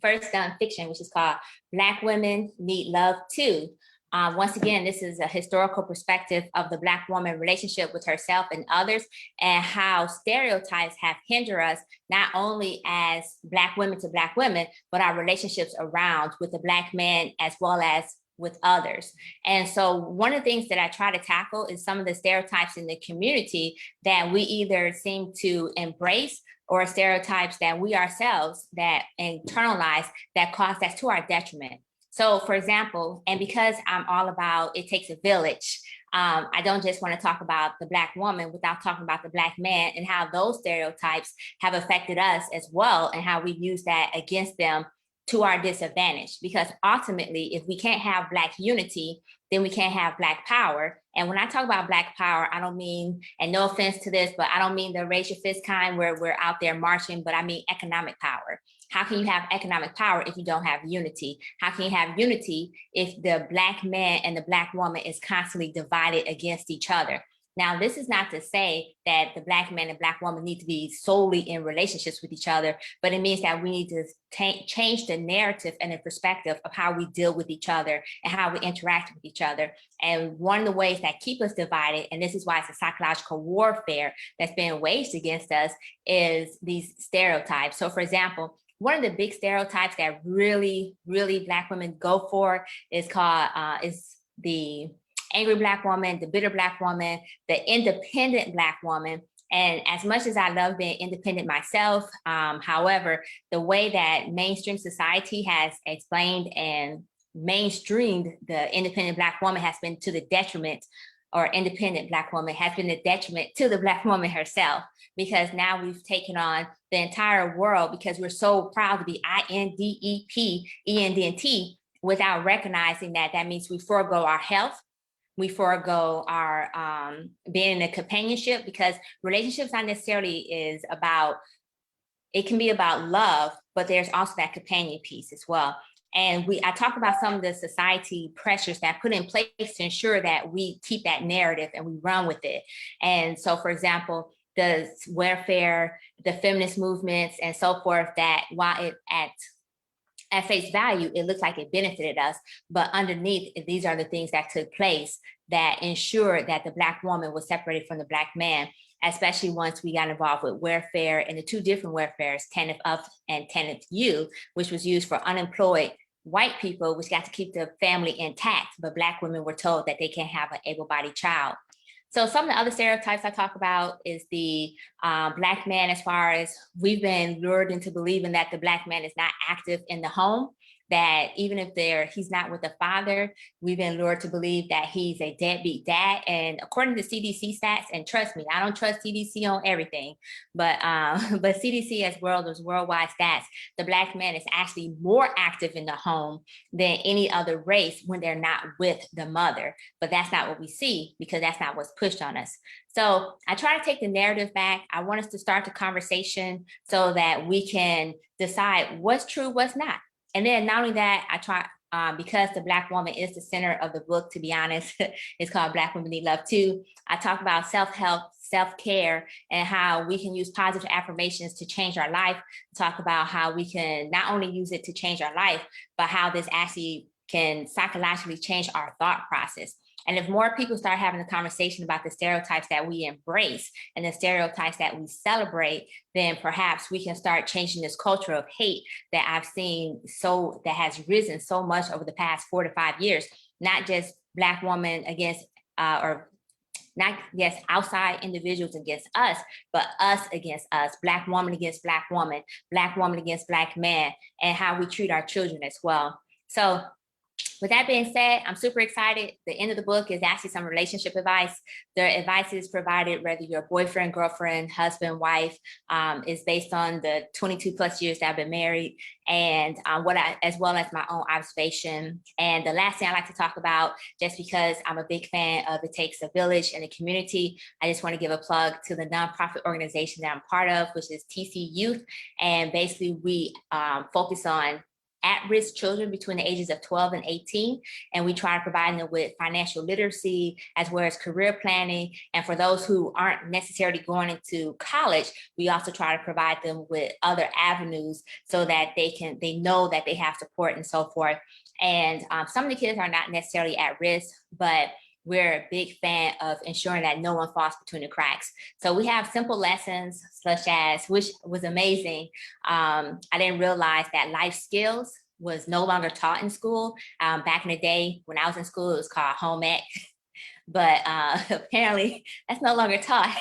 first nonfiction, which is called Black Women Need Love Too. Once again, this is a historical perspective of the Black woman relationship with herself and others, and how stereotypes have hindered us, not only as Black women to Black women, but our relationships around with the Black man as well as with others. And so one of the things that I try to tackle is some of the stereotypes in the community that we either seem to embrace, or stereotypes that we ourselves that internalize that cause us to our detriment. So for example, and because I'm all about it takes a village, I don't just want to talk about the Black woman without talking about the Black man and how those stereotypes have affected us as well, and how we use that against them to our disadvantage. Because ultimately, if we can't have Black unity, then we can't have Black power. And when I talk about Black power, I don't mean, and no offense to this, but I don't mean the raise your fist kind where we're out there marching, but I mean economic power. How can you have economic power if you don't have unity? How can you have unity if the Black man and the Black woman is constantly divided against each other? Now, this is not to say that the Black man and Black woman need to be solely in relationships with each other, but it means that we need to change the narrative and the perspective of how we deal with each other and how we interact with each other. And one of the ways that keep us divided, and this is why it's a psychological warfare that's being waged against us, is these stereotypes. So for example, one of the big stereotypes that really, really Black women go for is called, is the angry Black woman, the bitter Black woman, the independent Black woman. And as much as I love being independent myself, however, the way that mainstream society has explained and mainstreamed the independent Black woman has been to the detriment, or independent Black woman has been the detriment to the Black woman herself, because now we've taken on the entire world because we're so proud to be INDEP, ENDT, without recognizing that that means we forego our health, we forego our being in a companionship, because relationships not necessarily is about, it can be about love, but there's also that companion piece as well. And I talk about some of the society pressures that put in place to ensure that we keep that narrative and we run with it. And so, for example, the welfare, the feminist movements and so forth, that while it at face value, it looks like it benefited us, but underneath, these are the things that took place that ensured that the Black woman was separated from the Black man, especially once we got involved with welfare and the two different welfares, TANF up and TANF U, which was used for unemployed white people, which got to keep the family intact, but Black women were told that they can't have an able-bodied child. So some of the other stereotypes I talk about is the Black man, as far as we've been lured into believing that the Black man is not active in the home, that even if he's not with the father, we've been lured to believe that he's a deadbeat dad. And according to CDC stats, and trust me, I don't trust CDC on everything, but CDC as well, those worldwide stats, the Black man is actually more active in the home than any other race when they're not with the mother. But that's not what we see, because that's not what's pushed on us. So I try to take the narrative back. I want us to start the conversation so that we can decide what's true, what's not. And then not only that, I try, because the Black woman is the center of the book, to be honest, it's called Black Women Need Love Too. I talk about self-help, self-care, and how we can use positive affirmations to change our life. Talk about how we can not only use it to change our life, but how this actually can psychologically change our thought process. And if more people start having a conversation about the stereotypes that we embrace and the stereotypes that we celebrate, then perhaps we can start changing this culture of hate that I've seen that has risen so much over the past 4 to 5 years, not just Black women against or not, yes, outside individuals against us, but us against us, Black woman against Black woman, Black woman against Black man, and how we treat our children as well. So with that being said, I'm super excited. The end of the book is actually some relationship advice. The advice is provided whether you're boyfriend, girlfriend, husband, wife, is based on the 22 plus years that I've been married, and as well as my own observation. And the last thing I like to talk about, just because I'm a big fan of It Takes a Village and a community, I just want to give a plug to the nonprofit organization that I'm part of, which is TC Youth. And basically we focus on at-risk children between the ages of 12 and 18. And we try to provide them with financial literacy as well as career planning. And for those who aren't necessarily going into college, we also try to provide them with other avenues so that they know that they have support and so forth. And some of the kids are not necessarily at risk, but we're a big fan of ensuring that no one falls between the cracks. So we have simple lessons such as, which was amazing. I didn't realize that life skills was no longer taught in school. Back in the day when I was in school, it was called home ec, but apparently that's no longer taught.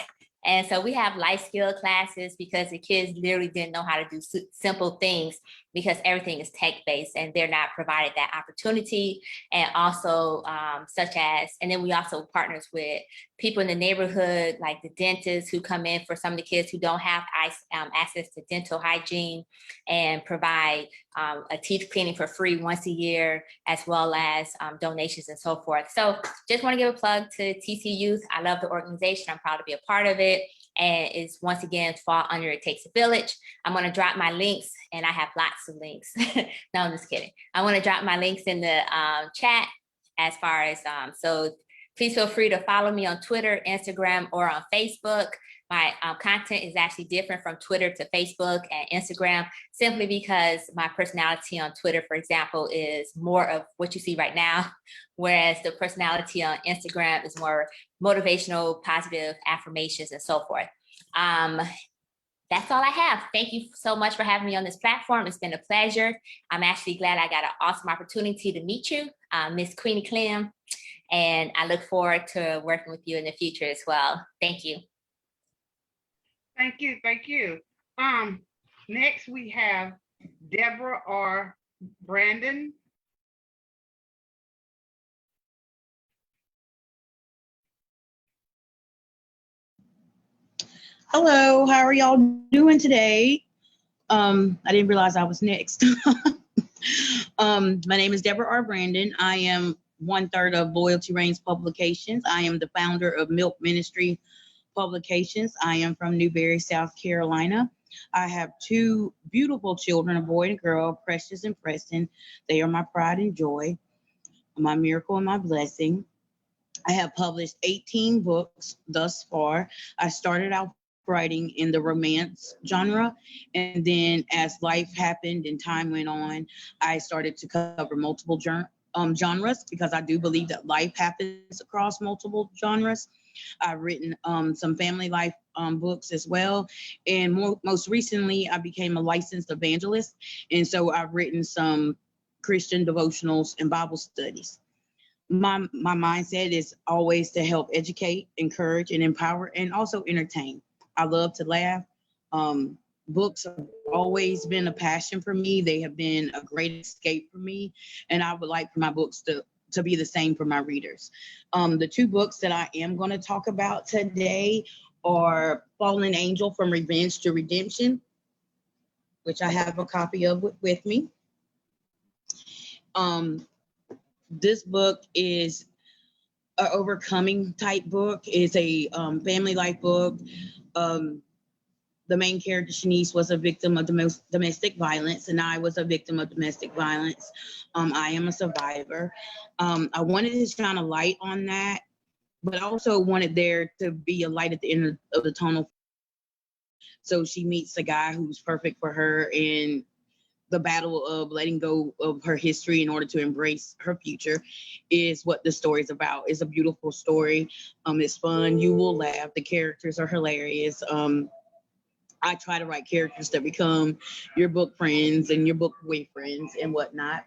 And so we have life skill classes because the kids literally didn't know how to do simple things because everything is tech-based and they're not provided that opportunity. And also and then we also partners with people in the neighborhood, like the dentists who come in for some of the kids who don't have access to dental hygiene, and provide a teeth cleaning for free once a year, as well as donations and so forth. So just want to give a plug to TC Youth. I love the organization. I'm proud to be a part of it. And it's once again fall under It Takes a Village. I'm going to drop my links, and I have lots of links. No, I'm just kidding. I want to drop my links in the chat as far as, so please feel free to follow me on Twitter, Instagram, or on Facebook. My content is actually different from Twitter to Facebook and Instagram, simply because my personality on Twitter, for example, is more of what you see right now, whereas the personality on Instagram is more motivational, positive affirmations, and so forth. That's all I have. Thank you so much for having me on this platform. It's been a pleasure. I'm actually glad I got an awesome opportunity to meet you, Miss Queenie Clem, and I look forward to working with you in the future as well. Thank you. Thank you. Thank you. Next we have Deborah R Brandon. Hello, how are y'all doing today? I didn't realize I was next. My name is Deborah R Brandon. I am 1/3 of Loyalty Reigns Publications. I am the founder of Milk Ministry Publications. I am from Newberry, South Carolina. I have 2 beautiful children, a boy and a girl, Precious and Preston. They are my pride and joy, my miracle and my blessing. I have published 18 books thus far. I started out writing in the romance genre, and then as life happened and time went on, I started to cover multiple genres, because I do believe that life happens across multiple genres. I've written some family life books as well, and most recently I became a licensed evangelist, and so I've written some Christian devotionals and Bible studies. My mindset is always to help educate, encourage, and empower, and also entertain. I love to laugh. Books have always been a passion for me. They have been a great escape for me, and I would like for my books to be the same for my readers. The 2 books that I am going to talk about today are Fallen Angel: From Revenge to Redemption, which I have a copy of with me. This book is an overcoming type book. It's a family life book. The main character, Shanice, was a victim of domestic violence, and I was a victim of domestic violence. I am a survivor. I wanted to shine a light on that, but I also wanted there to be a light at the end of the tunnel. So she meets a guy who's perfect for her, and the battle of letting go of her history in order to embrace her future is what the story is about. It's a beautiful story. It's fun. You will laugh. The characters are hilarious. I try to write characters that become your book friends and your book boyfriends and whatnot.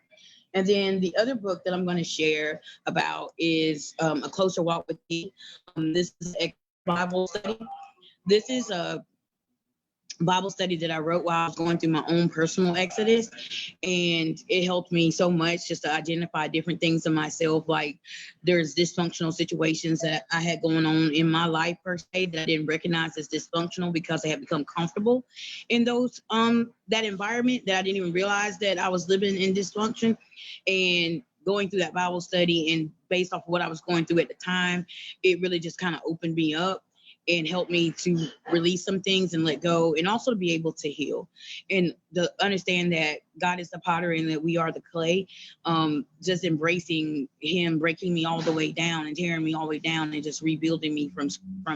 And then the other book that I'm going to share about is A Closer Walk with Me. This is a Bible study. This is a Bible study that I wrote while I was going through my own personal exodus. And it helped me so much just to identify different things in myself. Like there's dysfunctional situations that I had going on in my life per se that I didn't recognize as dysfunctional because I had become comfortable in those that environment that I didn't even realize that I was living in dysfunction. And going through that Bible study and based off of what I was going through at the time, it really just kind of opened me up and helped me to release some things and let go, and also to be able to heal and to understand that God is the potter and that we are the clay. Just embracing him, breaking me all the way down and tearing me all the way down and just rebuilding me from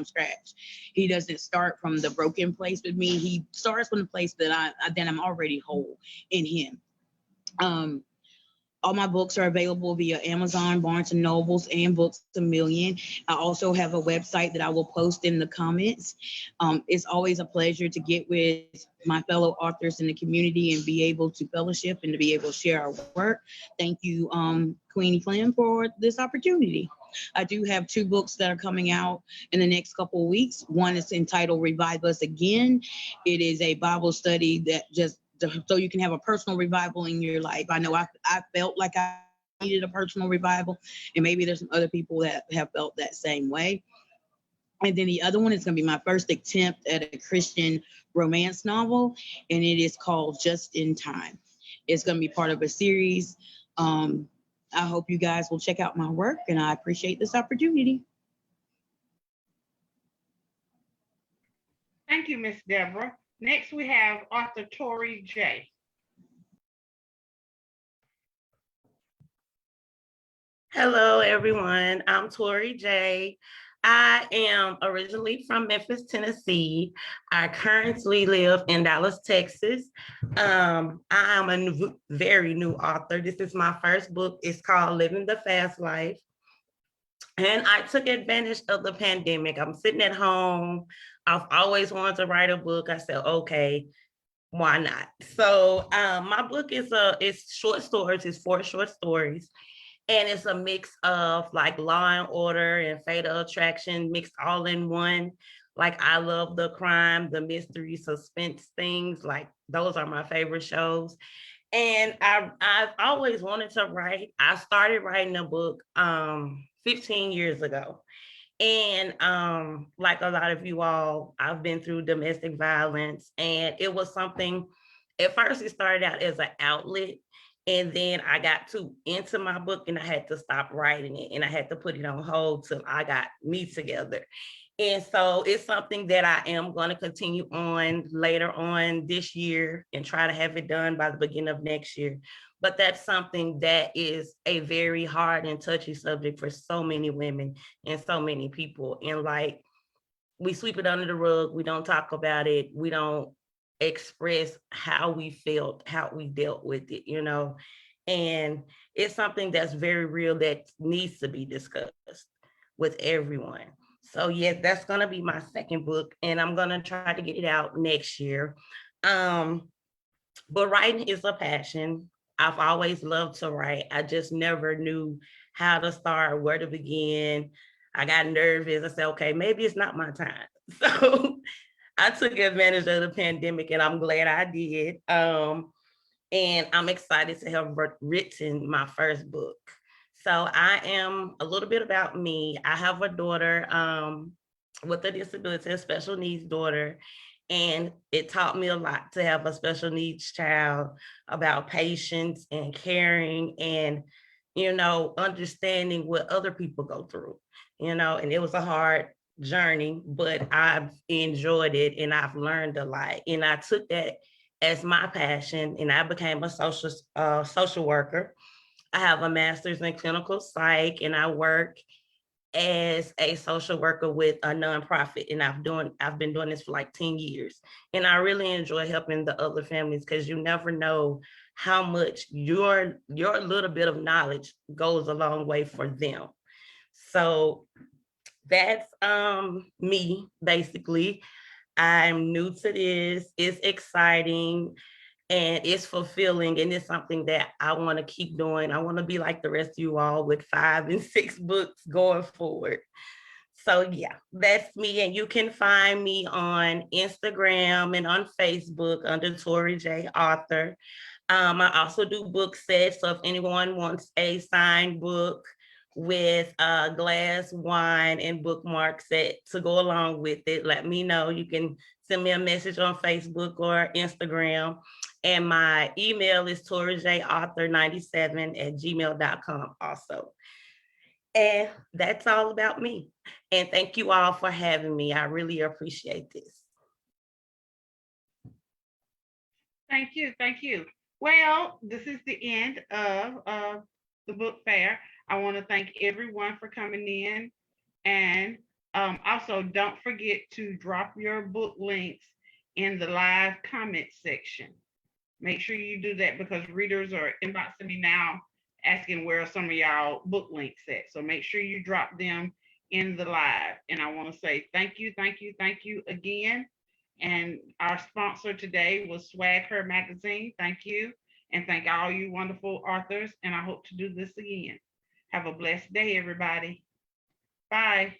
scratch. He doesn't start from the broken place with me. He starts from the place that I'm already whole in him. All my books are available via Amazon, Barnes & Nobles, and Books A Million. I also have a website that I will post in the comments. It's always a pleasure to get with my fellow authors in the community and be able to fellowship and to be able to share our work. Thank you, Queenie Clem, for this opportunity. I do have 2 books that are coming out in the next couple of weeks. One is entitled Revive Us Again. It is a Bible study that just so you can have a personal revival in your life. I know I felt like I needed a personal revival, and maybe there's some other people that have felt that same way. And then the other one is going to be my first attempt at a Christian romance novel, and it is called Just in Time. It's going to be part of a series. I hope you guys will check out my work, and I appreciate this opportunity. Thank you, Miss Deborah. Next, we have author Tori J. Hello, everyone. I'm Tori J. I am originally from Memphis, Tennessee. I currently live in Dallas, Texas. I am a very new author. This is my first book. It's called Living the Fast Life. And I took advantage of the pandemic. I'm sitting at home. I've always wanted to write a book. I said, okay, why not? So my book is it's short stories. It's 4 short stories. And it's a mix of like Law and Order and Fatal Attraction mixed all in one. Like I love the crime, the mystery, suspense things. Like those are my favorite shows. And I've always wanted to write. I started writing a book 15 years ago. And like a lot of you all, I've been through domestic violence, and it was something, at first it started out as an outlet, and then I got too into my book and I had to stop writing it and I had to put it on hold till I got me together. And so it's something that I am going to continue on later on this year and try to have it done by the beginning of next year. But that's something that is a very hard and touchy subject for so many women and so many people. And like, we sweep it under the rug. We don't talk about it. We don't express how we felt, how we dealt with it, you know? And it's something that's very real that needs to be discussed with everyone. So yes, that's gonna be my second book, and I'm gonna try to get it out next year. But writing is a passion. I've always loved to write. I just never knew how to start, where to begin. I got nervous. I said, okay, maybe it's not my time. So I took advantage of the pandemic, and I'm glad I did. And I'm excited to have written my first book. So I am a little bit about me. I have a daughter with a disability, a special needs daughter. And it taught me a lot to have a special needs child, about patience and caring and, you know, understanding what other people go through, you know, and it was a hard journey, but I've enjoyed it and I've learned a lot. And I took that as my passion, and I became a social worker. I have a master's in clinical psych, and I work as a social worker with a nonprofit, and I've been doing this for like 10 years. And I really enjoy helping the other families, because you never know how much your little bit of knowledge goes a long way for them. So that's me, basically. I'm new to this. It's exciting. and it's fulfilling, and it's something that I want to keep doing. I want to be like the rest of you all with 5 and 6 books going forward. So yeah, that's me. And you can find me on Instagram and on Facebook under Tori J Author. I also do book sets. So if anyone wants a signed book with a glass, wine, and bookmark set to go along with it, let me know. You can send me a message on Facebook or Instagram. And my email is torijauthor97@gmail.com also. And that's all about me. And thank you all for having me. I really appreciate this. Thank you. Thank you. Well, this is the end of the book fair. I want to thank everyone for coming in. And also, don't forget to drop your book links in the live comment section. Make sure you do that because readers are inboxing me now asking where are some of y'all book links at. So make sure you drop them in the live. And I want to say thank you, thank you, thank you again. And our sponsor today was Swag Her Magazine. Thank you. And thank all you wonderful authors. And I hope to do this again. Have a blessed day, everybody. Bye.